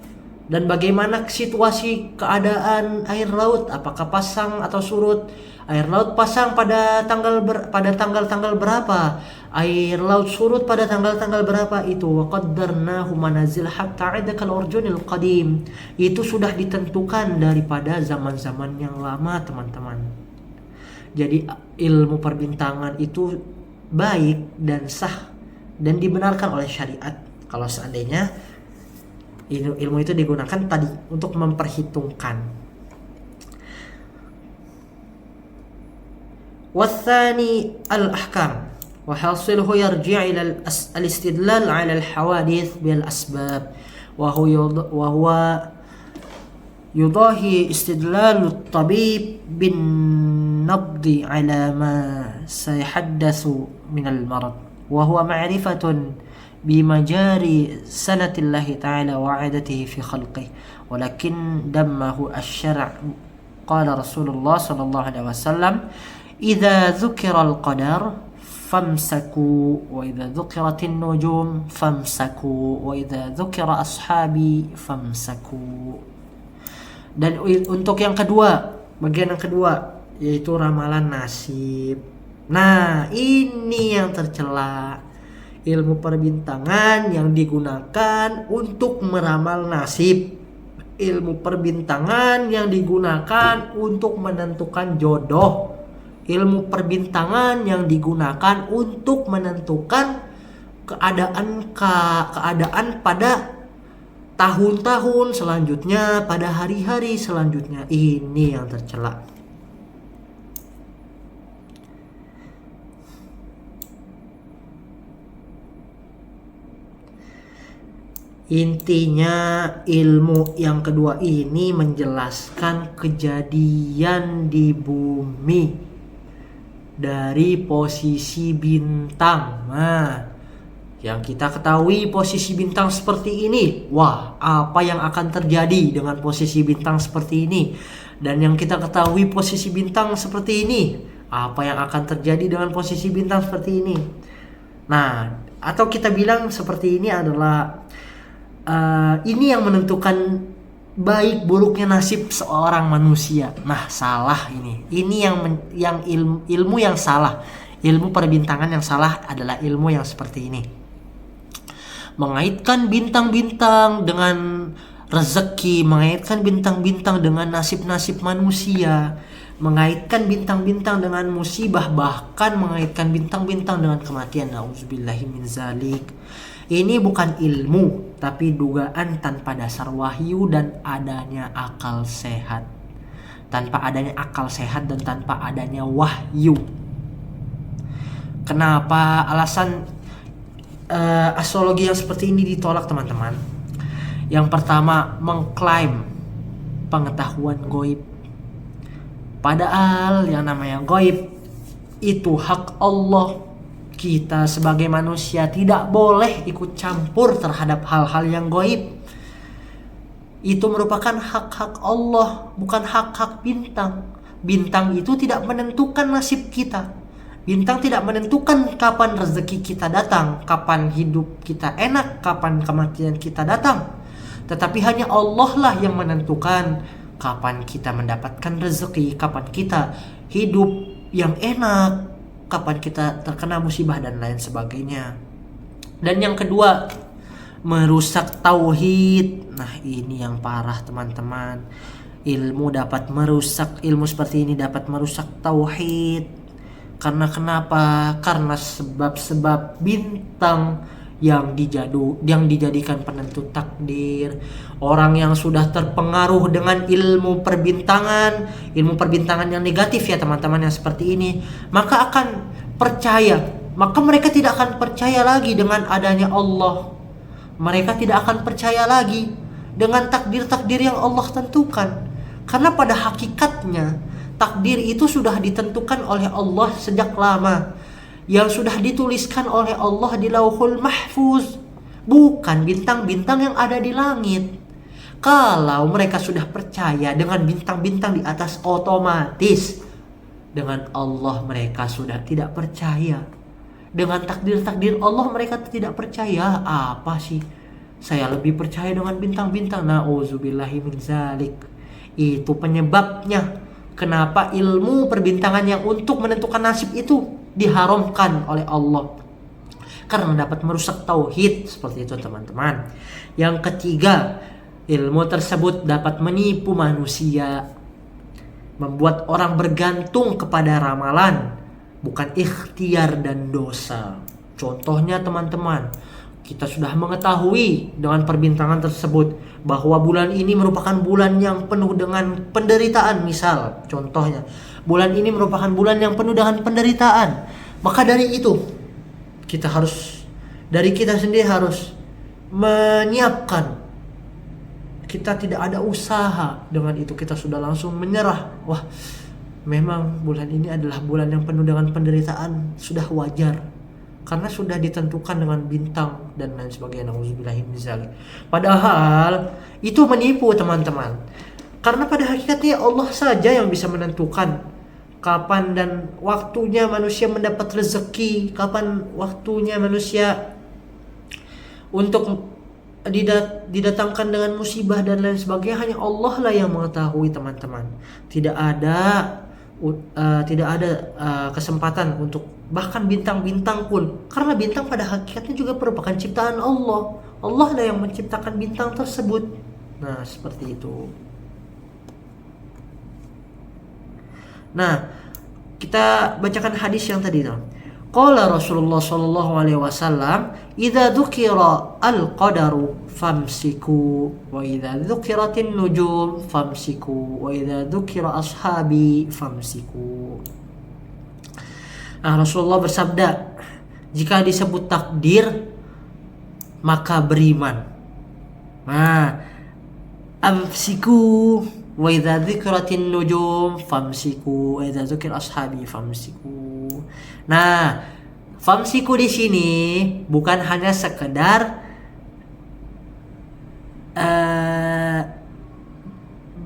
Dan bagaimana situasi keadaan air laut, apakah pasang atau surut? Air laut pasang pada tanggal-tanggal berapa? Air laut surut pada tanggal-tanggal berapa? Itu waqaddarnahu manazil hatta 'ada kal urjunil qadim. Itu sudah ditentukan daripada zaman-zaman yang lama, teman-teman. Jadi ilmu perbintangan itu baik dan sah dan dibenarkan oleh syariat kalau seandainya ilmu itu digunakan tadi untuk memperhitungkan. Wathani al-ahkam wa hasiluhu yarji' ila al-istidlal 'ala al-hawadith bil asbab wa huwa yudahi istidlal at-tabib bin nabdi 'ala ma sayahaddathu min al-marad wa huwa ma'rifatun بمجاري سنة الله تعالى وعادته في خلقه ولكن دمه الشرع قال رسول الله صلى الله عليه وسلم إذا ذكر القدر فامسكوا وإذا ذكرت النجوم فامسكوا وإذا ذكر أصحابي فامسكوا. Dan untuk yang kedua, bagian yang kedua, yaitu ramalan nasib. Nah, ini yang tercela. Ilmu perbintangan yang digunakan untuk meramal nasib. Ilmu perbintangan yang digunakan untuk menentukan jodoh. Ilmu perbintangan yang digunakan untuk menentukan keadaan pada tahun-tahun selanjutnya, pada hari-hari selanjutnya. Ini yang tercela. Intinya ilmu yang kedua ini menjelaskan kejadian di bumi dari posisi bintang. Nah, yang kita ketahui posisi bintang seperti ini. Wah, apa yang akan terjadi dengan posisi bintang seperti ini? Dan yang kita ketahui posisi bintang seperti ini. Apa yang akan terjadi dengan posisi bintang seperti ini? Nah, atau kita bilang seperti ini adalah ini yang menentukan baik buruknya nasib seorang manusia. Nah, salah ini. Ini yang ilmu yang salah. Ilmu perbintangan yang salah adalah ilmu yang seperti ini. Mengaitkan bintang-bintang dengan rezeki, mengaitkan bintang-bintang dengan nasib-nasib manusia, mengaitkan bintang-bintang dengan musibah, bahkan mengaitkan bintang-bintang dengan kematian. Nauzubillahi min zalik. Ini bukan ilmu, tapi dugaan tanpa dasar wahyu dan adanya akal sehat. Tanpa adanya akal sehat dan tanpa adanya wahyu. Kenapa alasan astrologi yang seperti ini ditolak, teman-teman? Yang pertama, mengklaim pengetahuan gaib. Padahal yang namanya gaib itu hak Allah. Kita sebagai manusia tidak boleh ikut campur terhadap hal-hal yang gaib. Itu merupakan hak-hak Allah, bukan hak-hak bintang. Bintang itu tidak menentukan nasib kita. Bintang tidak menentukan kapan rezeki kita datang, kapan hidup kita enak, kapan kematian kita datang. Tetapi hanya Allah lah yang menentukan kapan kita mendapatkan rezeki, kapan kita hidup yang enak, kapan kita terkena musibah dan lain sebagainya. Dan yang kedua, merusak tauhid. Nah, ini yang parah teman-teman. Ilmu seperti ini dapat merusak tauhid. Karena kenapa? Karena sebab-sebab bintang yang dijadikan penentu takdir. Orang yang sudah terpengaruh dengan ilmu perbintangan yang negatif ya teman-teman, yang seperti ini, maka mereka tidak akan percaya lagi dengan adanya Allah. Mereka tidak akan percaya lagi dengan takdir-takdir yang Allah tentukan. Karena pada hakikatnya takdir itu sudah ditentukan oleh Allah sejak lama, yang sudah dituliskan oleh Allah di Lauhul Mahfuz, bukan bintang-bintang yang ada di langit. Kalau mereka sudah percaya dengan bintang-bintang di atas, otomatis dengan Allah mereka sudah tidak percaya. Dengan takdir-takdir Allah mereka tidak percaya. Apa sih? Saya lebih percaya dengan bintang-bintang. Nauzubillahi min zalik. Itu penyebabnya kenapa ilmu perbintangan yang untuk menentukan nasib itu diharamkan oleh Allah. Karena dapat merusak tauhid, seperti itu teman-teman. Yang ketiga, ilmu tersebut dapat menipu manusia, membuat orang bergantung kepada ramalan, bukan ikhtiar dan dosa. Contohnya teman-teman, kita sudah mengetahui dengan perbintangan tersebut bahwa bulan ini merupakan bulan yang penuh dengan penderitaan. Misal, contohnya, bulan ini merupakan bulan yang penuh dengan penderitaan. Maka dari itu, kita sendiri harus menyiapkan. Kita tidak ada usaha, dengan itu kita sudah langsung menyerah. Wah, memang bulan ini adalah bulan yang penuh dengan penderitaan, sudah wajar. Karena sudah ditentukan dengan bintang dan lain sebagainya. Nauzubillahi min zalik. Padahal itu menipu teman-teman. Karena pada hakikatnya Allah saja yang bisa menentukan kapan dan waktunya manusia mendapat rezeki, kapan waktunya manusia untuk didatangkan dengan musibah dan lain sebagainya. Hanya Allah lah yang mengetahui teman-teman. Tidak ada kesempatan untuk bahkan bintang-bintang pun, karena bintang pada hakikatnya juga merupakan ciptaan Allah. Allah lah yang menciptakan bintang tersebut. Nah, seperti itu. Nah, kita bacakan hadis yang tadi tuh. Qala Rasulullah sallallahu alaihi wasallam, "Idza dzukira al-qadaru famsiku, wa idza dzukiratin nujum famsiku, wa idza dzukira ashabi famsiku." Nah, Rasulullah bersabda, jika disebut takdir maka beriman. Nah, amsiku, wa idza dzikratin nujum famsiku, wa idza dzukira ashabi famsiku. Nah, famsiku di sini bukan hanya sekedar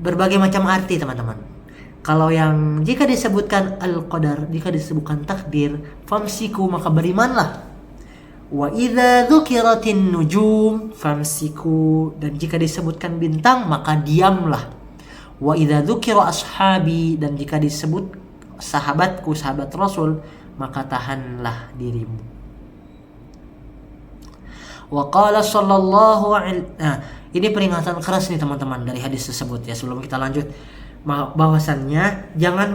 berbagai macam arti teman-teman. Kalau yang jika disebutkan al-qadar, jika disebutkan takdir, famsiku maka berimanlah. Wa idza dzukiratin nujum famsiku, dan jika disebutkan bintang maka diamlah. Wa idza dzukira ashabi, dan jika disebut sahabatku, sahabat Rasul, maka tahanlah dirimu. Wa qala sallallahu alaihi. Nah, ini peringatan keras nih teman-teman dari hadis tersebut ya. Sebelum kita lanjut, bahwasannya jangan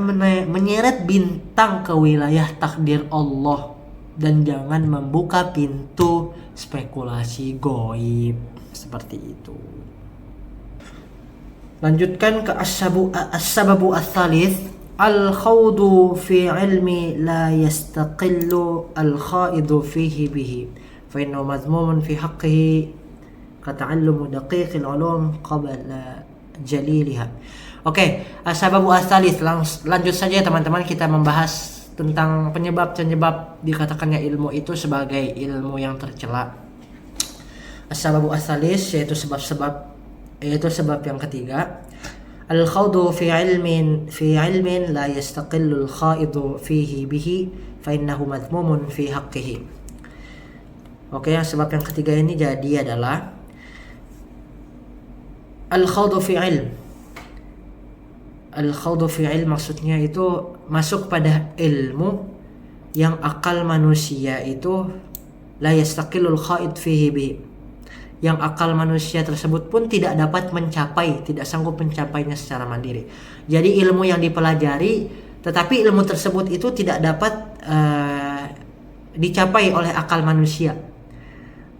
menyeret bintang ke wilayah takdir Allah, dan jangan membuka pintu spekulasi goib seperti itu. Lanjutkan ke as-sababu ats-tsalits, al-khawdu fi ilmi la yastaqillu al-khaidu fihi bihi fa innahu madhmumun fi haqqihi kata'allumu daqiqil ulum qabla jaliliha. Oke, as-sababu ats-tsalits, lanjut saja teman-teman, kita membahas tentang penyebab dikatakannya ilmu itu sebagai ilmu yang tercela. As-sababu ats-tsalits yaitu sebab yang ketiga. Al-khawdu fi ilmin la yastaqillu al-khaidu fihi bihi fa innahu madhmumun fi haqqihi. Oke, sebab yang ketiga ini jadi adalah Al-khawdu fi ilm. Al-khawdu fi ilm maksudnya itu masuk pada ilmu yang akal manusia itu la yastaqillul khaid fihi bi. Yang akal manusia tersebut pun tidak dapat mencapai, tidak sanggup mencapainya secara mandiri. Jadi ilmu yang dipelajari, tetapi ilmu tersebut itu tidak dapat dicapai oleh akal manusia.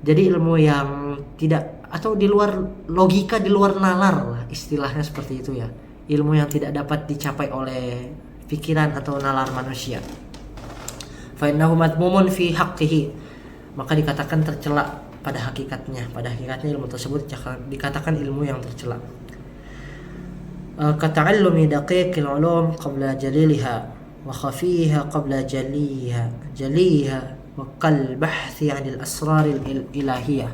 Jadi ilmu yang tidak, atau di luar logika, di luar nalar lah, istilahnya seperti itu ya. Ilmu yang tidak dapat dicapai oleh pikiran atau nalar manusia. Fa innahu madmumun fi haqqihi. Maka dikatakan tercela pada hakikatnya. Pada hakikatnya ilmu tersebut dikatakan ilmu yang tercela. Kata'allumi daqiqil ulum qabla jaliliha wa khafiha qabla jaliha wa kal bahthi 'anil asraril ilahiyah.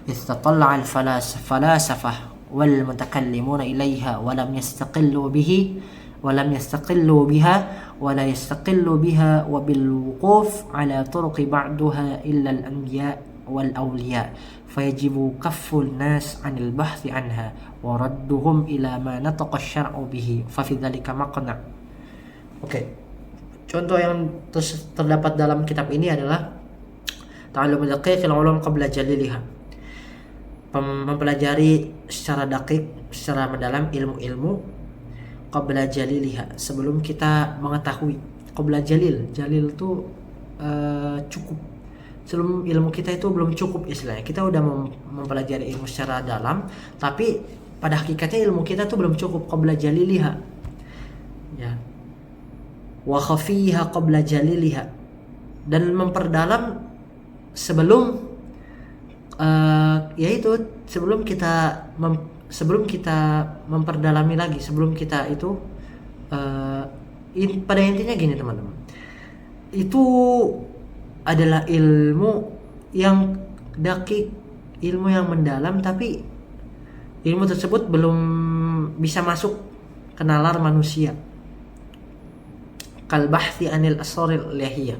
Istatalla al-falasafah wal mutakallimuna ilaiha wa lam yastaqillu biha wa la yastaqillu biha wa bil wuquf ala turuqi ba'daha illa al-anbiya wal awliya fayajibu kafful nas 'anil bahthi 'anha wa radduhum ila ma nataqa asy-syar'u bihi fa fi dzalika maqna'. Oke. Contoh yang terdapat dalam kitab ini adalah ta'allum daqiqil ulum qabla jaliliha. Mempelajari secara daqiq, secara mendalam ilmu-ilmu qabla jaliliha, sebelum kita mengetahui. Qabla jalil itu cukup. Sebelum ilmu kita itu belum cukup istilahnya. Kita udah mempelajari ilmu secara dalam, tapi pada hakikatnya ilmu kita tuh belum cukup. Qabla jaliliha. Ya. Wa khafiha qabla jaliliha. Dan memperdalam sebelum yaitu sebelum kita memperdalami lagi, sebelum kita itu pada intinya gini teman-teman. Itu adalah ilmu yang dakik, ilmu yang mendalam, tapi ilmu tersebut belum bisa masuk ke nalar manusia. Kal bahthi 'anil asraril ilahiyah,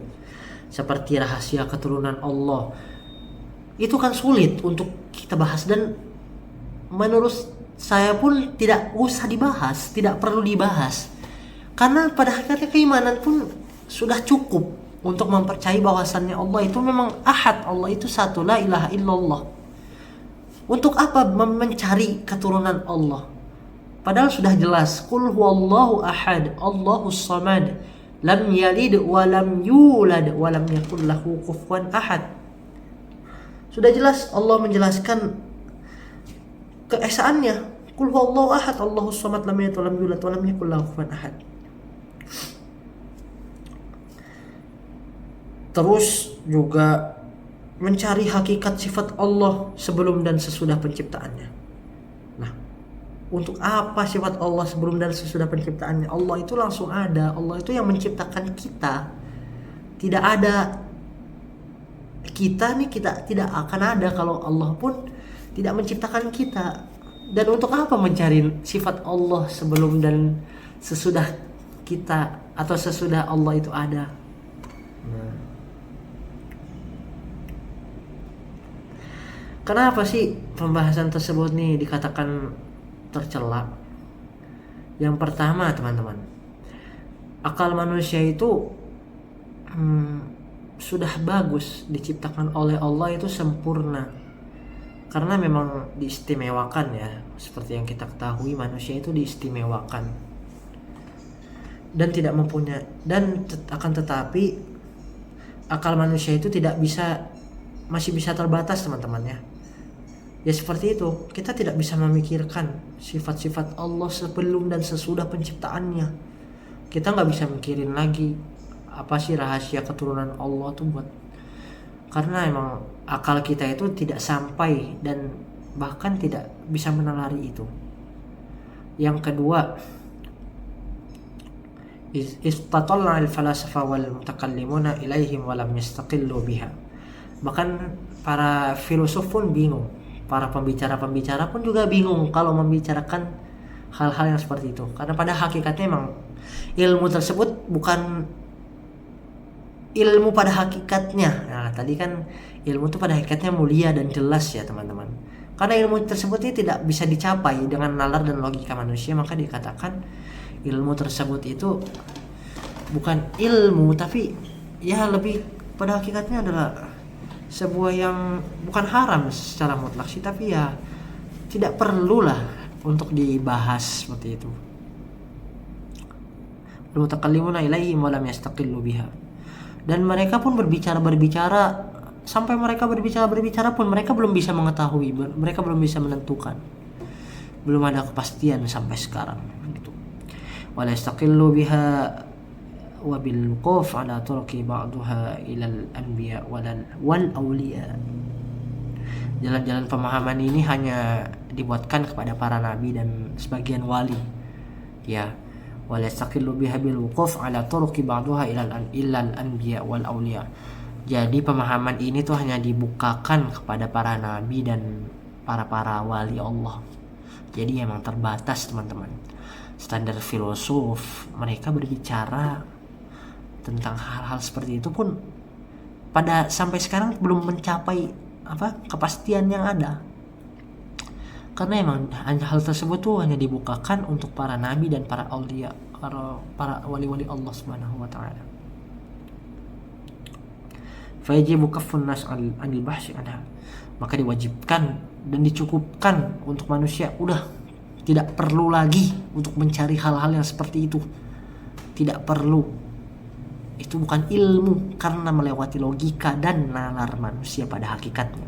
seperti rahasia keturunan Allah. Itu kan sulit untuk kita bahas, dan menurut saya pun tidak usah dibahas, tidak perlu dibahas. Karena pada hakikatnya keimanan pun sudah cukup untuk mempercayai bahwasannya Allah itu memang ahad, Allah itu satu, la ilaha illallah. Untuk apa mencari keturunan Allah? Padahal sudah jelas, qul huwallahu ahad, Allahus samad, lam yalid wa lam yulad wa lam yakul lahu kufuwan ahad. Sudah jelas Allah menjelaskan keesaannya. Qul huwallahu ahad, Allahus samad, lam yalid wa lam yulad wa lam yakul lahu kufuwan ahad. Terus juga mencari hakikat sifat Allah sebelum dan sesudah penciptaannya. Nah, untuk apa sifat Allah sebelum dan sesudah penciptaannya? Allah itu langsung ada. Allah itu yang menciptakan kita. Tidak ada kita nih, kita tidak akan ada kalau Allah pun tidak menciptakan kita. Dan untuk apa mencari sifat Allah sebelum dan sesudah kita, atau sesudah Allah itu ada? Kenapa sih pembahasan tersebut nih dikatakan tercela? Yang pertama teman-teman, akal manusia itu sudah bagus, diciptakan oleh Allah itu sempurna. Karena memang diistimewakan ya, seperti yang kita ketahui manusia itu diistimewakan. Dan tidak mempunyai, dan akan tetapi akal manusia itu masih bisa terbatas teman-teman ya. Ya seperti itu, kita tidak bisa memikirkan sifat-sifat Allah sebelum dan sesudah penciptaannya. Kita nggak bisa mikirin lagi apa sih rahasia keturunan Allah tuh buat, karena emang akal kita itu tidak sampai dan bahkan tidak bisa menalari itu. Yang kedua, istatalla al-falasafa wal mutakallimuna ilaihim wa lam yastaqillu biha. Bahkan para filosof pun bingung. Para pembicara-pembicara pun juga bingung kalau membicarakan hal-hal yang seperti itu. Karena pada hakikatnya memang ilmu tersebut bukan ilmu pada hakikatnya. Nah, tadi kan ilmu itu pada hakikatnya mulia dan jelas ya teman-teman. Karena ilmu tersebut ini tidak bisa dicapai dengan nalar dan logika manusia, maka dikatakan ilmu tersebut itu bukan ilmu, tapi ya lebih pada hakikatnya adalah sebuah yang bukan haram secara mutlak sih, tapi ya tidak perlulah untuk dibahas seperti itu. Al-mutakallimuna ilaihim wa lam yastaqillu biha. Dan mereka pun berbicara sampai mereka berbicara pun mereka belum bisa mengetahui, mereka belum bisa menentukan. Belum ada kepastian sampai sekarang gitu. Wa la yastaqillu biha wa bil wuquf ala turqi ba'daha ila al-anbiya wal awliya. Jalan-jalan pemahaman ini hanya dibuatkan kepada para nabi dan sebagian wali. Ya. Wala yastaqillu biha bil wuquf ala turqi ba'daha ila al-anbiya wal awliya. Jadi pemahaman ini tuh hanya dibukakan kepada para nabi dan para wali Allah. Jadi emang terbatas, teman-teman. Standar filosof mereka berbicara tentang hal-hal seperti itu pun pada sampai sekarang belum mencapai kepastian yang ada. Karena emang hal tersebut tuh hanya dibukakan untuk para nabi dan para aulia, para wali-wali Allah Subhanahu wa taala. Fayajibu kaffun nas 'anil bahsi anha. Maka diwajibkan dan dicukupkan untuk manusia, udah tidak perlu lagi untuk mencari hal-hal yang seperti itu. Tidak perlu. Itu bukan ilmu karena melewati logika dan nalar manusia pada hakikatnya.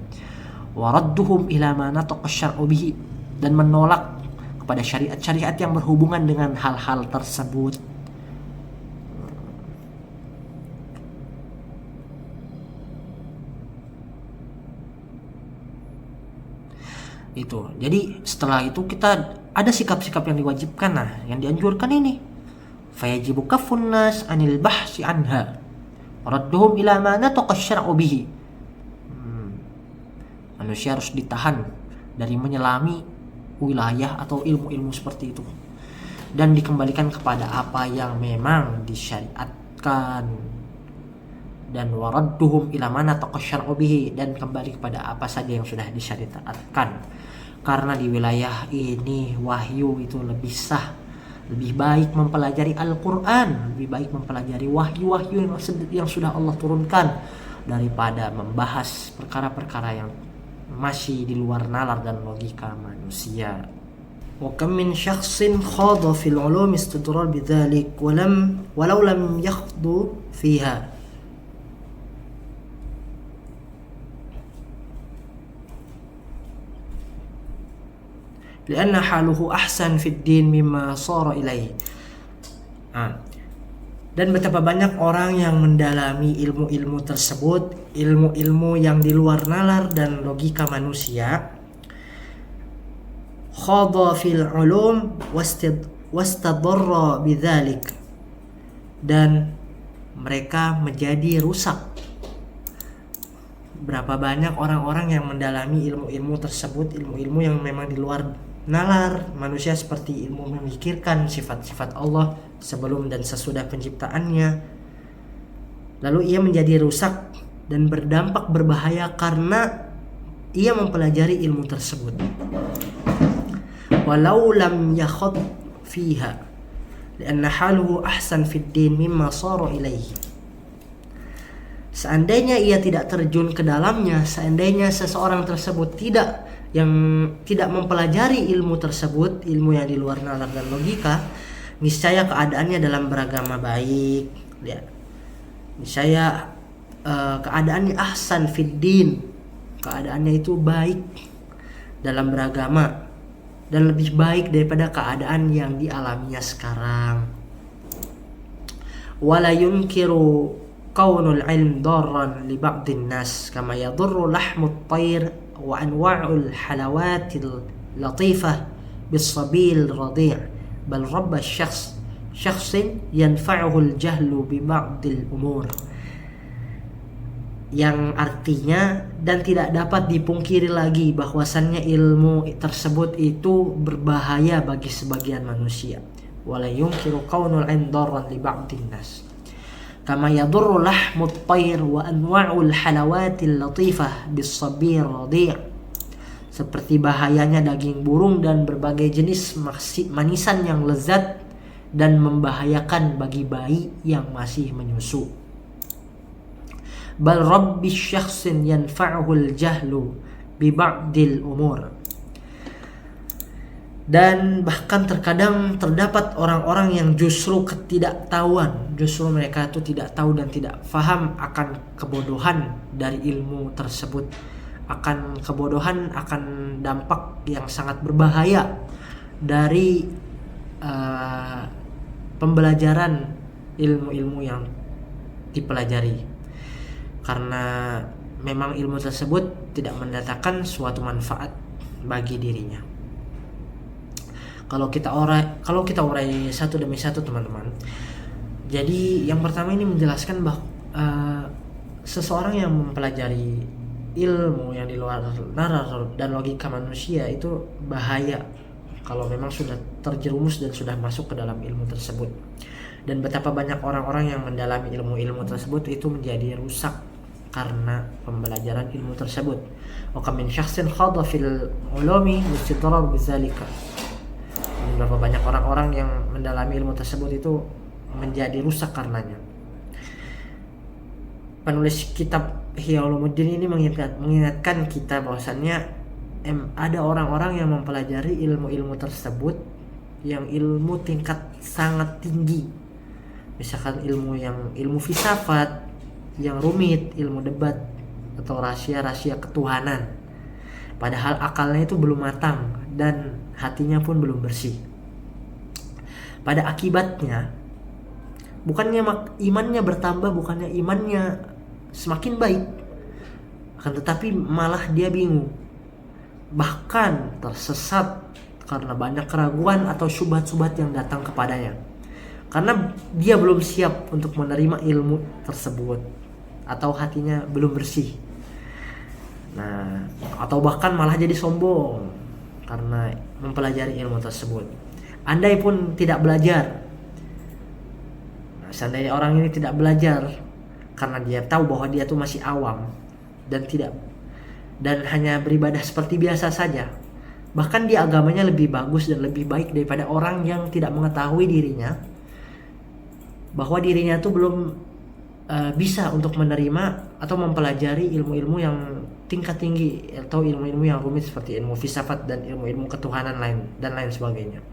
Waradduhum ila ma nataqa syar'u bihi, dan menolak kepada syariat-syariat yang berhubungan dengan hal-hal tersebut. Itu. Jadi setelah itu kita ada sikap-sikap yang diwajibkan, yang dianjurkan ini. Fayajibu kaffun nas 'anil bahsi anha. Waradduhum ila ma nataqa syar'u bihi. Manusia harus ditahan dari menyelami wilayah atau ilmu-ilmu seperti itu dan dikembalikan kepada apa yang memang disyariatkan. Dan waradduhum ila ma nataqa syar'u bihi, dan kembali kepada apa saja yang sudah disyariatkan. Karena di wilayah ini wahyu itu lebih sah, lebih baik mempelajari Al-Quran, lebih baik mempelajari wahyu-wahyu yang sudah Allah turunkan daripada membahas perkara-perkara yang masih di luar nalar dan logika manusia. Wa kam min syakhsin khada fil ulum istidrar bidzalik walau lam yakhdu fiha. Lianna haluhu ahsan fid din mimma sara ilaihi. Dan betapa banyak orang yang mendalami ilmu-ilmu tersebut, ilmu-ilmu yang di luar nalar dan logika manusia. Khadha fil ulum wastadarra bidzalik, dan mereka menjadi rusak. Berapa banyak orang-orang yang mendalami ilmu-ilmu tersebut, ilmu-ilmu yang memang di luar nalar manusia, seperti ilmu memikirkan sifat-sifat Allah sebelum dan sesudah penciptaannya. Lalu ia menjadi rusak dan berdampak berbahaya karena ia mempelajari ilmu tersebut. Walau lam yakhud fiha lianna haluhu ahsan fid din mimma sara ilaihi. Seandainya ia tidak terjun ke dalamnya, seandainya seseorang tersebut tidak mempelajari ilmu tersebut, ilmu yang di luar nalar dan logika, niscaya keadaannya dalam beragama baik. Lihat, niscaya keadaannya ahsan fid din, keadaannya itu baik dalam beragama dan lebih baik daripada keadaan yang dialaminya sekarang. Wala yunkiru kaunul ilm darran li ba'din nas kama yadurru lahmut tayr wa anwa'ul halawatil latifah bisabil radhi', bal rabba syakhsin yanfa'uhu al-jahlu bi ba'dil umur. Yang artinya, dan tidak dapat dipungkiri lagi bahwasannya ilmu tersebut itu berbahaya bagi sebagian manusia. Wala yunkiru kaunul ilm darran li ba'din nas kama yadurru lahmut tayr wa anwa'ul halawatil latifah bis sabir radhi', seperti bahayanya daging burung dan berbagai jenis manisan yang lezat dan membahayakan bagi bayi yang masih menyusu. Bal rabbi syakhsin yanfa'uhul jahlu bi ba'dil umur. Dan bahkan terkadang terdapat orang-orang yang justru ketidaktahuan, justru mereka itu tidak tahu dan tidak faham akan kebodohan dari ilmu tersebut, akan kebodohan, akan dampak yang sangat berbahaya dari pembelajaran ilmu-ilmu yang dipelajari, karena memang ilmu tersebut tidak mendatangkan suatu manfaat bagi dirinya. Kalau kita urai satu demi satu, teman-teman. Jadi yang pertama ini menjelaskan bahwa seseorang yang mempelajari ilmu yang di luar nalar dan logika manusia itu bahaya kalau memang sudah terjerumus dan sudah masuk ke dalam ilmu tersebut. Dan betapa banyak orang-orang yang mendalami ilmu-ilmu tersebut itu menjadi rusak karena pembelajaran ilmu tersebut. Wa kam min syakhsin khadha fil ulumi mustadrar bizalika. Berapa banyak orang-orang yang mendalami ilmu tersebut itu menjadi rusak karenanya. Penulis kitab Ihya Ulumuddin ini mengingatkan kita bahwasannya ada orang-orang yang mempelajari ilmu-ilmu tersebut yang ilmu tingkat sangat tinggi. Misalkan ilmu filsafat yang rumit, ilmu debat atau rahasia-rahasia ketuhanan. Padahal akalnya itu belum matang dan hatinya pun belum bersih. Pada akibatnya, bukannya imannya bertambah, bukannya imannya semakin baik, akan tetapi malah dia bingung, bahkan tersesat karena banyak keraguan atau syubhat-syubhat yang datang kepadanya, karena dia belum siap untuk menerima ilmu tersebut atau hatinya belum bersih. Nah, atau bahkan malah jadi sombong karena mempelajari ilmu tersebut. Andai pun tidak belajar, seandainya orang ini tidak belajar karena dia tahu bahwa dia tuh masih awam dan hanya beribadah seperti biasa saja, bahkan dia agamanya lebih bagus dan lebih baik daripada orang yang tidak mengetahui dirinya bahwa dirinya tuh belum bisa untuk menerima atau mempelajari ilmu-ilmu yang tingkat tinggi atau ilmu-ilmu yang rumit seperti ilmu filsafat dan ilmu-ilmu ketuhanan dan lain sebagainya.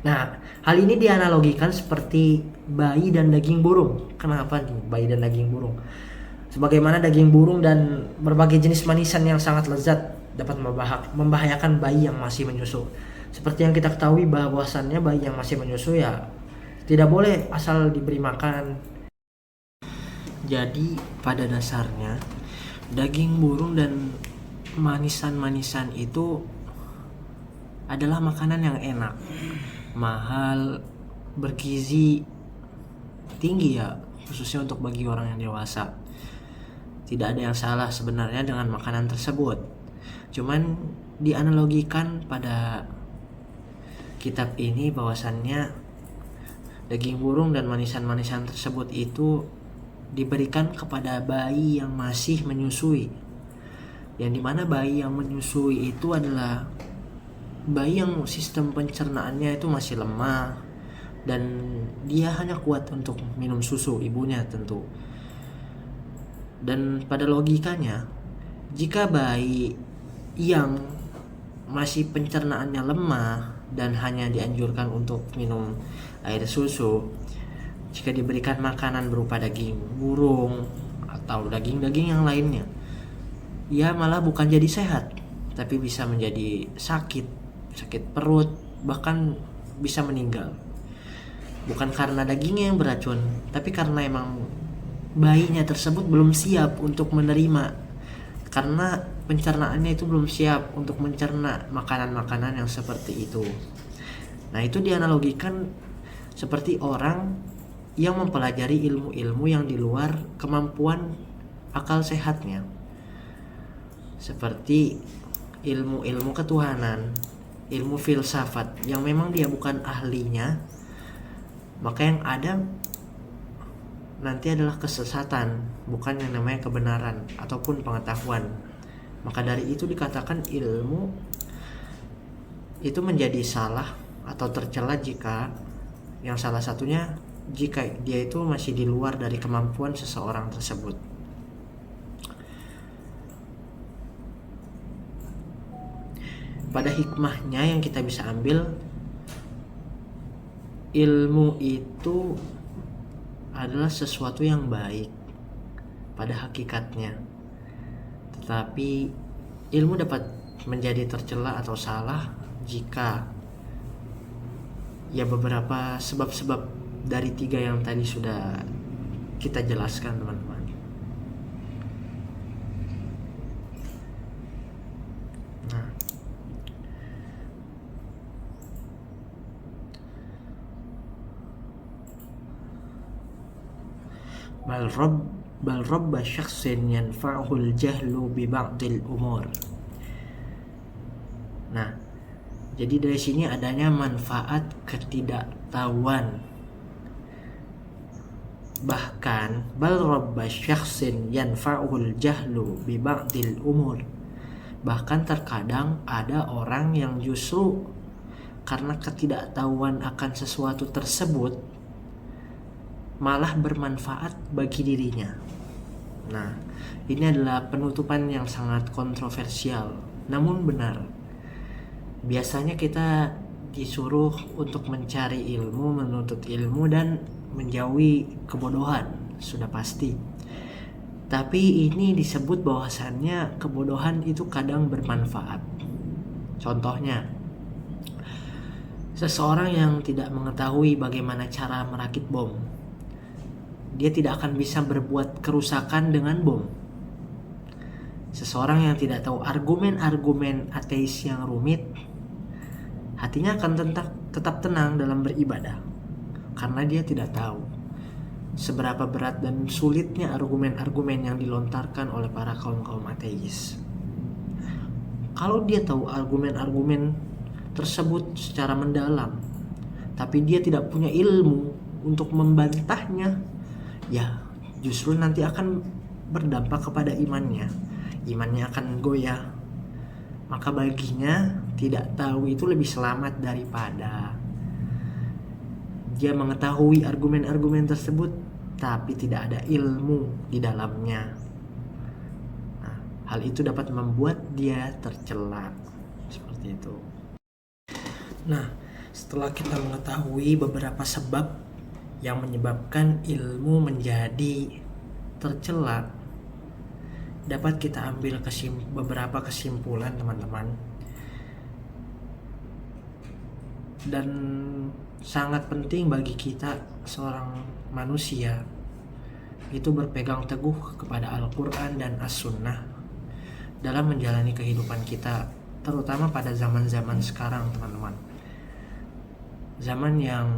Nah, hal ini dianalogikan seperti bayi dan daging burung. Kenapa nih bayi dan daging burung? Sebagaimana daging burung dan berbagai jenis manisan yang sangat lezat dapat membahayakan bayi yang masih menyusu. Seperti yang kita ketahui bahwasannya bayi yang masih menyusu ya tidak boleh asal diberi makan. Jadi pada dasarnya daging burung dan manisan-manisan itu adalah makanan yang enak, mahal, bergizi tinggi ya, khususnya untuk bagi orang yang dewasa. Tidak ada yang salah sebenarnya dengan makanan tersebut. Cuman dianalogikan pada kitab ini bahwasannya daging burung dan manisan-manisan tersebut itu diberikan kepada bayi yang masih menyusui. Yang dimana bayi yang menyusui itu adalah bayi yang sistem pencernaannya itu masih lemah dan dia hanya kuat untuk minum susu ibunya tentu. Dan pada logikanya, jika bayi yang masih pencernaannya lemah dan hanya dianjurkan untuk minum air susu, jika diberikan makanan berupa daging burung atau daging-daging yang lainnya, ia malah bukan jadi sehat, tapi bisa menjadi sakit perut, bahkan bisa meninggal. Bukan karena dagingnya yang beracun, tapi karena emang bayinya tersebut belum siap untuk menerima, karena pencernaannya itu belum siap untuk mencerna makanan-makanan yang seperti itu. Nah, itu dianalogikan seperti orang yang mempelajari ilmu-ilmu yang di luar kemampuan akal sehatnya, seperti ilmu-ilmu ketuhanan, ilmu filsafat yang memang dia bukan ahlinya, maka yang ada nanti adalah kesesatan, bukan yang namanya kebenaran ataupun pengetahuan. Maka dari itu dikatakan ilmu itu menjadi salah atau tercela jika yang salah satunya jika dia itu masih di luar dari kemampuan seseorang tersebut. Pada hikmahnya yang kita bisa ambil, ilmu itu adalah sesuatu yang baik pada hakikatnya. Tetapi ilmu dapat menjadi tercela atau salah jika ya beberapa sebab-sebab dari 3 yang tadi sudah kita jelaskan, teman-teman. Nah, bal rabba syakhsin yanfa'uhul jahlu bi ba'dil umur. Nah, jadi dari sini adanya manfaat ketidaktahuan. Bahkan bal rabba syakhsin yanfa'uhul jahlu bi ba'dil umur. Bahkan terkadang ada orang yang justru karena ketidaktahuan akan sesuatu tersebut malah bermanfaat bagi dirinya. Nah, ini adalah penutupan yang sangat kontroversial, namun benar. Biasanya kita disuruh untuk mencari ilmu, menuntut ilmu, dan menjauhi kebodohan, sudah pasti. Tapi ini disebut bahwasannya kebodohan itu kadang bermanfaat. Contohnya, seseorang yang tidak mengetahui bagaimana cara merakit bom, dia tidak akan bisa berbuat kerusakan dengan bom. Seseorang yang tidak tahu argumen-argumen ateis yang rumit, hatinya akan tetap tenang dalam beribadah, karena dia tidak tahu seberapa berat dan sulitnya argumen-argumen yang dilontarkan oleh para kaum-kaum ateis. Kalau dia tahu argumen-argumen tersebut secara mendalam, tapi dia tidak punya ilmu untuk membantahnya, ya justru nanti akan berdampak kepada imannya. Imannya akan goyah. Maka baginya tidak tahu itu lebih selamat daripada dia mengetahui argumen-argumen tersebut tapi tidak ada ilmu di dalamnya. Nah, hal itu dapat membuat dia tercela. Seperti itu. Nah, setelah kita mengetahui beberapa sebab yang menyebabkan ilmu menjadi tercela, dapat kita ambil beberapa kesimpulan, teman-teman. Dan sangat penting bagi kita seorang manusia itu berpegang teguh kepada Al-Quran dan As-Sunnah dalam menjalani kehidupan kita, terutama pada zaman-zaman sekarang, teman-teman. Zaman yang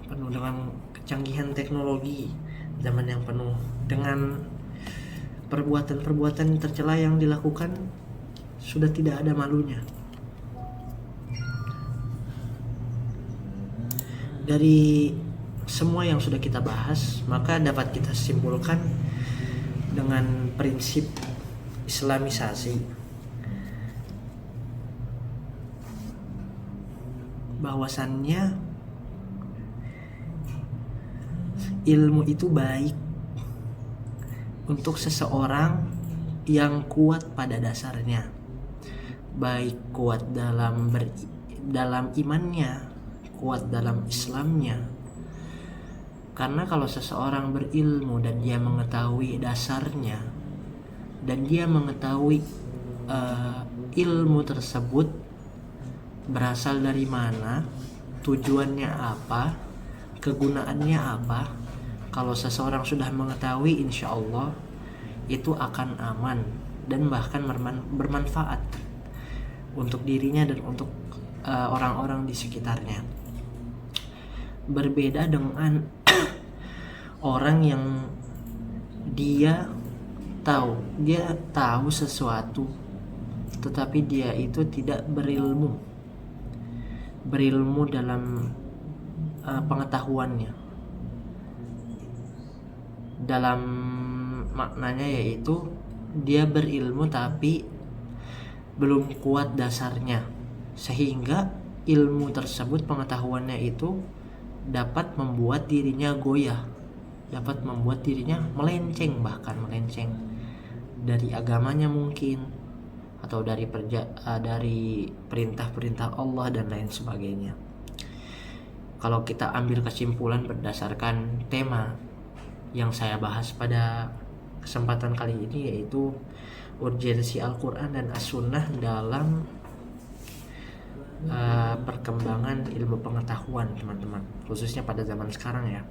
penuh dengan kecanggihan teknologi, zaman yang penuh dengan perbuatan-perbuatan tercela yang dilakukan sudah tidak ada malunya. Dari semua yang sudah kita bahas, maka dapat kita simpulkan dengan prinsip Islamisasi bahwasannya ilmu itu baik untuk seseorang yang kuat pada dasarnya, baik kuat dalam imannya, kuat dalam Islamnya. Karena kalau seseorang berilmu dan dia mengetahui dasarnya, dan dia mengetahui ilmu tersebut berasal dari mana, tujuannya apa, kegunaannya apa, kalau seseorang sudah mengetahui, insya Allah itu akan aman dan bahkan bermanfaat untuk dirinya dan untuk orang-orang di sekitarnya. Berbeda dengan orang yang dia tahu sesuatu tetapi dia itu tidak berilmu dalam pengetahuannya, dalam maknanya yaitu dia berilmu tapi belum kuat dasarnya, sehingga ilmu tersebut, pengetahuannya itu dapat membuat dirinya goyah, dapat membuat dirinya melenceng, bahkan melenceng dari agamanya mungkin, atau dari perintah-perintah Allah dan lain sebagainya. Kalau kita ambil kesimpulan berdasarkan tema yang saya bahas pada kesempatan kali ini, yaitu urgensi Al-Quran dan As-Sunnah dalam perkembangan ilmu pengetahuan, teman-teman, khususnya pada zaman sekarang ya.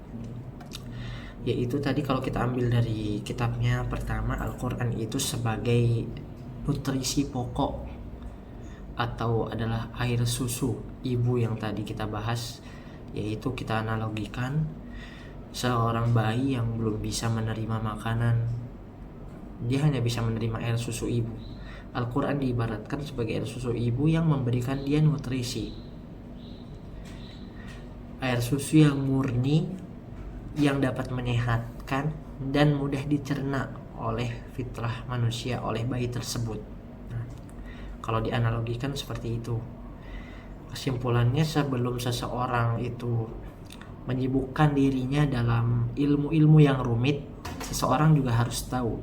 Yaitu tadi kalau kita ambil dari kitabnya, pertama, Al-Quran itu sebagai nutrisi pokok atau adalah air susu ibu yang tadi kita bahas, yaitu kita analogikan seorang bayi yang belum bisa menerima makanan, dia hanya bisa menerima air susu ibu. Al-Quran diibaratkan sebagai air susu ibu yang memberikan dia nutrisi, air susu yang murni, yang dapat menyehatkan dan mudah dicerna oleh fitrah manusia, oleh bayi tersebut. Nah, kalau dianalogikan seperti itu. Kesimpulannya, sebelum seseorang itu menyibukkan dirinya dalam ilmu-ilmu yang rumit, seseorang juga harus tahu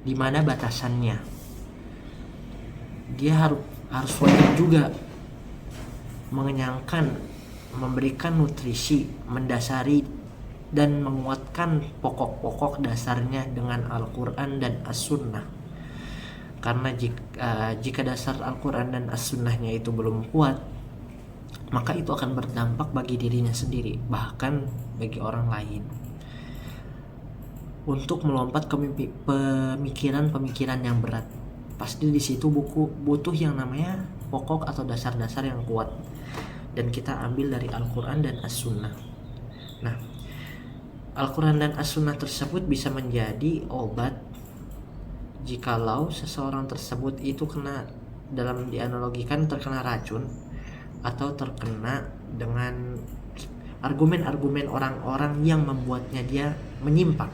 di mana batasannya. Dia harus wajib juga mengenyangkan, memberikan nutrisi, mendasari dan menguatkan pokok-pokok dasarnya dengan Al-Quran dan As-Sunnah. Karena jika dasar Al-Quran dan As-Sunnahnya itu belum kuat, maka itu akan berdampak bagi dirinya sendiri, bahkan bagi orang lain. Untuk melompat ke pemikiran-pemikiran yang berat, pasti di situ butuh yang namanya pokok atau dasar-dasar yang kuat, dan kita ambil dari Al-Quran dan As-Sunnah. Nah, Al-Quran dan As-Sunnah tersebut bisa menjadi obat jikalau seseorang tersebut itu dalam dianalogikan terkena racun atau terkena dengan argumen-argumen orang-orang yang membuatnya dia menyimpang.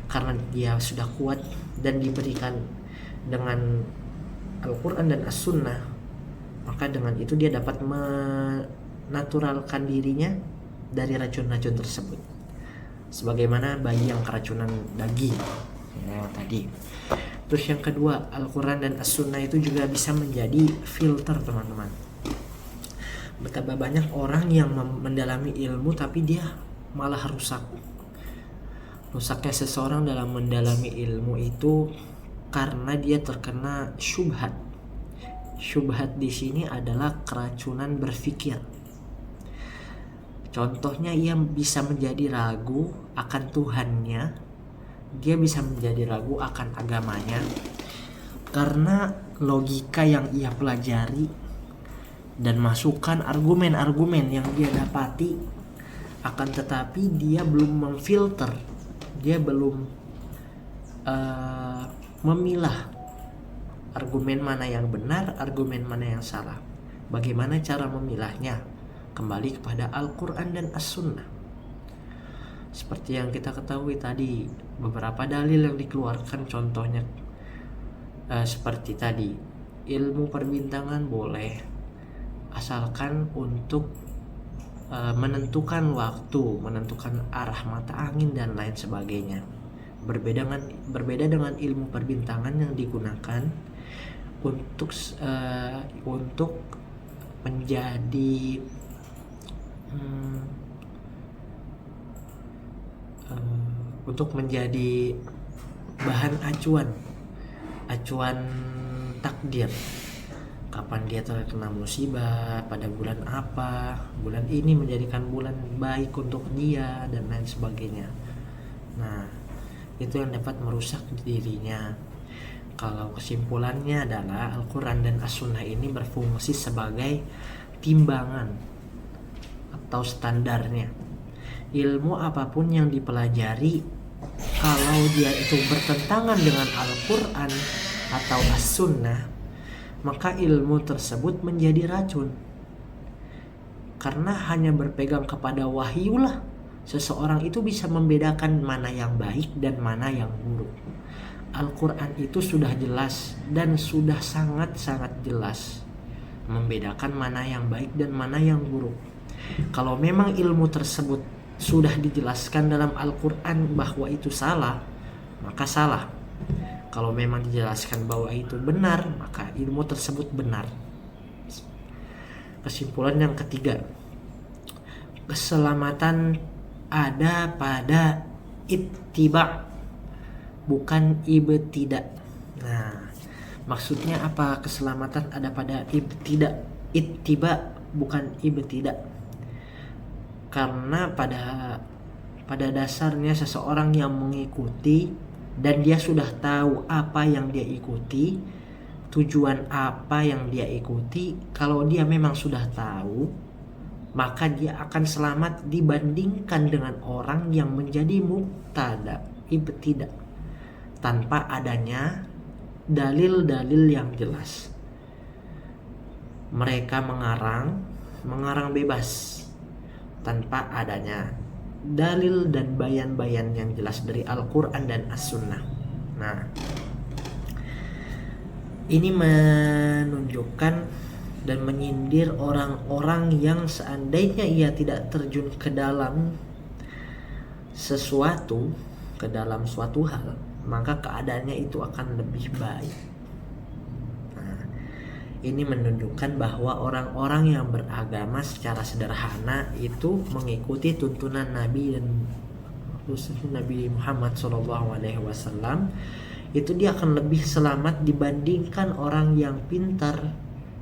Karena dia sudah kuat dan diberikan dengan Al-Quran dan As-Sunnah, maka dengan itu dia dapat menaturalkan dirinya dari racun-racun tersebut, sebagaimana bayi yang keracunan daging yang tadi. Terus yang kedua, Al-Quran dan As-Sunnah itu juga bisa menjadi filter, teman-teman. Betapa banyak orang yang mendalami ilmu tapi dia malah rusak. Rusaknya seseorang dalam mendalami ilmu itu karena dia terkena syubhat. Syubhat di sini adalah keracunan berpikir. Contohnya, ia bisa menjadi ragu akan Tuhannya, dia bisa menjadi ragu akan agamanya karena logika yang ia pelajari dan masukan argumen-argumen yang dia dapati. Akan tetapi dia belum memfilter, dia belum memilah argumen mana yang benar, argumen mana yang salah. Bagaimana cara memilahnya? Kembali kepada Al-Quran dan As-Sunnah. Seperti yang kita ketahui tadi, beberapa dalil yang dikeluarkan, contohnya seperti tadi, ilmu perbintangan boleh asalkan untuk menentukan waktu, menentukan arah mata angin dan lain sebagainya. Berbeda dengan ilmu perbintangan yang digunakan untuk menjadi bahan acuan takdir. Kapan dia terkena musibah, pada bulan apa, bulan ini menjadikan bulan baik untuk dia dan lain sebagainya. Nah, itu yang dapat merusak dirinya. Kalau kesimpulannya adalah Al-Quran dan As-Sunnah ini berfungsi sebagai timbangan atau standarnya. Ilmu apapun yang dipelajari, kalau dia itu bertentangan dengan Al-Quran atau As-Sunnah, maka ilmu tersebut menjadi racun. Karena hanya berpegang kepada wahyulah seseorang itu bisa membedakan mana yang baik dan mana yang buruk. Al-Quran itu sudah jelas dan sudah sangat-sangat jelas membedakan mana yang baik dan mana yang buruk. Kalau memang ilmu tersebut sudah dijelaskan dalam Al-Quran bahwa itu salah, maka salah. Kalau memang dijelaskan bahwa itu benar, maka ilmu tersebut benar. Kesimpulan yang ketiga, keselamatan ada pada ittiba, bukan ibtida. Nah, maksudnya apa keselamatan ada pada ibtida? Ittiba bukan ibtida. Karena pada dasarnya seseorang yang mengikuti dan dia sudah tahu apa yang dia ikuti, tujuan apa yang dia ikuti, kalau dia memang sudah tahu, maka dia akan selamat dibandingkan dengan orang yang menjadi mubtada, ibtida, tanpa adanya dalil-dalil yang jelas. Mereka mengarang bebas tanpa adanya dalil dan bayan-bayan yang jelas dari Al-Quran dan As-Sunnah. Nah, ini menunjukkan dan menyindir orang-orang yang seandainya ia tidak terjun ke dalam sesuatu, ke dalam suatu hal, maka keadaannya itu akan lebih baik. Nah, ini menunjukkan bahwa orang-orang yang beragama secara sederhana itu mengikuti tuntunan Nabi dan Nabi Muhammad SAW, itu dia akan lebih selamat dibandingkan orang yang pintar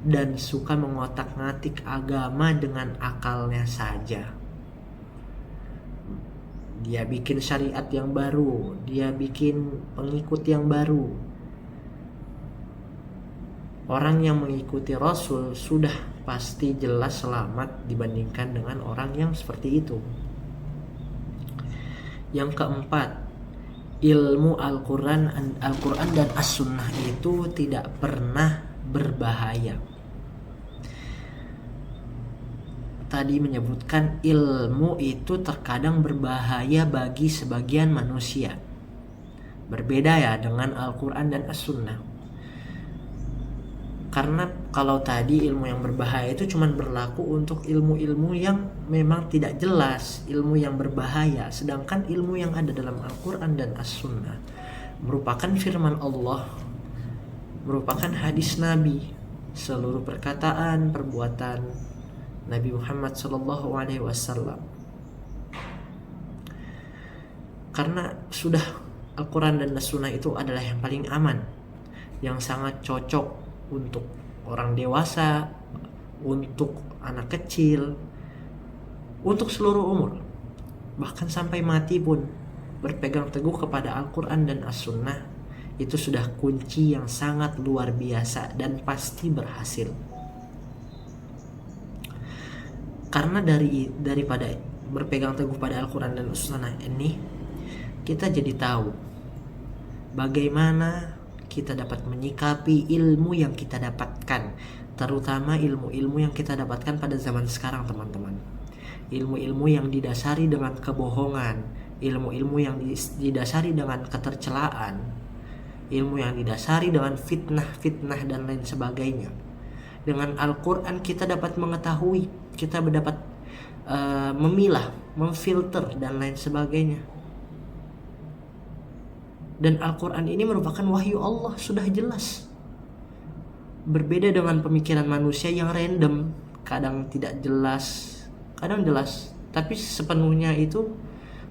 dan suka mengotak-ngatik agama dengan akalnya saja. Dia bikin syariat yang baru, dia bikin pengikut yang baru. Orang yang mengikuti Rasul sudah pasti jelas selamat dibandingkan dengan orang yang seperti itu. Yang keempat, ilmu Al-Quran dan As-Sunnah itu tidak pernah berbahaya. Tadi menyebutkan ilmu itu terkadang berbahaya bagi sebagian manusia. Berbeda ya dengan Al-Quran dan As-Sunnah. Karena kalau tadi ilmu yang berbahaya itu cuma berlaku untuk ilmu-ilmu yang memang tidak jelas, ilmu yang berbahaya. Sedangkan ilmu yang ada dalam Al-Quran dan As-Sunnah merupakan firman Allah, merupakan hadis Nabi, seluruh perkataan, perbuatan Nabi Muhammad SAW. Karena sudah Al-Quran dan As-Sunnah itu adalah yang paling aman, yang sangat cocok untuk orang dewasa, untuk anak kecil, untuk seluruh umur. Bahkan sampai mati pun berpegang teguh kepada Al-Quran dan As-Sunnah itu sudah kunci yang sangat luar biasa dan pasti berhasil. Karena daripada berpegang teguh pada Al-Quran dan As-Sunnah ini, kita jadi tahu bagaimana kita dapat menyikapi ilmu yang kita dapatkan, terutama ilmu-ilmu yang kita dapatkan pada zaman sekarang, teman-teman. Ilmu-ilmu yang didasari dengan kebohongan, ilmu-ilmu yang didasari dengan ketercelaan, ilmu yang didasari dengan fitnah dan lain sebagainya. Dengan Al-Quran kita dapat mengetahui, kita dapat memilah, memfilter dan lain sebagainya. Dan Al-Quran ini merupakan wahyu Allah, sudah jelas. Berbeda dengan pemikiran manusia yang random, kadang tidak jelas, kadang jelas. Tapi sepenuhnya itu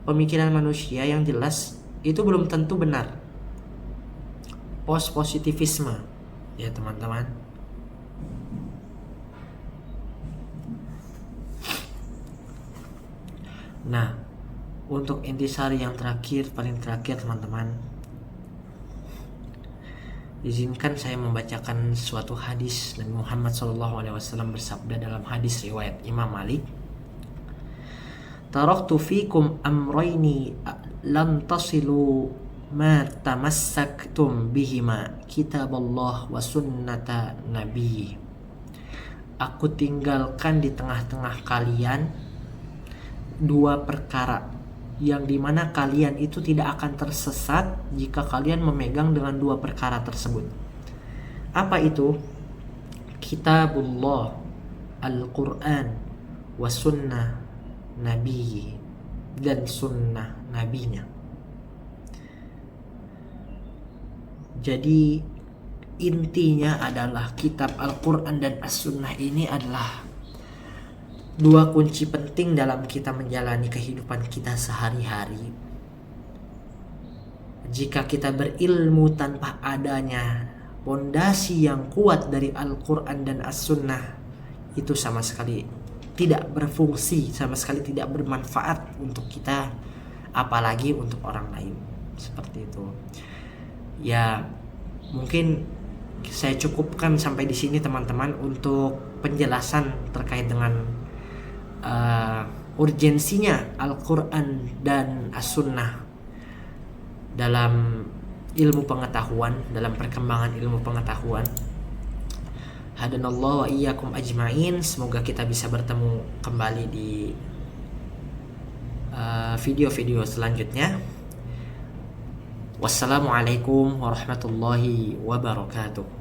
pemikiran manusia yang jelas itu belum tentu benar. Positivisme, ya teman-teman. Nah, untuk intisari yang terakhir, paling terakhir teman-teman, izinkan saya membacakan suatu hadis Nabi Muhammad SAW bersabda dalam hadis riwayat Imam Malik, "Taraktu fikum amrayni lan tasilu ma tamassaktum bihima, kitaballah wa sunnata nabi." Aku tinggalkan di tengah-tengah kalian dua perkara yang dimana kalian itu tidak akan tersesat jika kalian memegang dengan dua perkara tersebut. Apa itu? Kitabullah, Al-Quran, wa sunnah Nabi, dan sunnah nabinya. Jadi intinya adalah kitab Al-Quran dan As-Sunnah ini adalah dua kunci penting dalam kita menjalani kehidupan kita sehari-hari. Jika kita berilmu tanpa adanya pondasi yang kuat dari Al-Quran dan As-Sunnah, itu sama sekali tidak berfungsi, sama sekali tidak bermanfaat untuk kita, apalagi untuk orang lain. Seperti itu. Ya, mungkin saya cukupkan sampai di sini teman-teman untuk penjelasan terkait dengan urgensinya Al-Quran dan As-Sunnah dalam ilmu pengetahuan, dalam perkembangan ilmu pengetahuan. Hadanallahu wa iyyakum ajma'in. Semoga kita bisa bertemu kembali di video-video selanjutnya. Wassalamualaikum warahmatullahi wabarakatuh.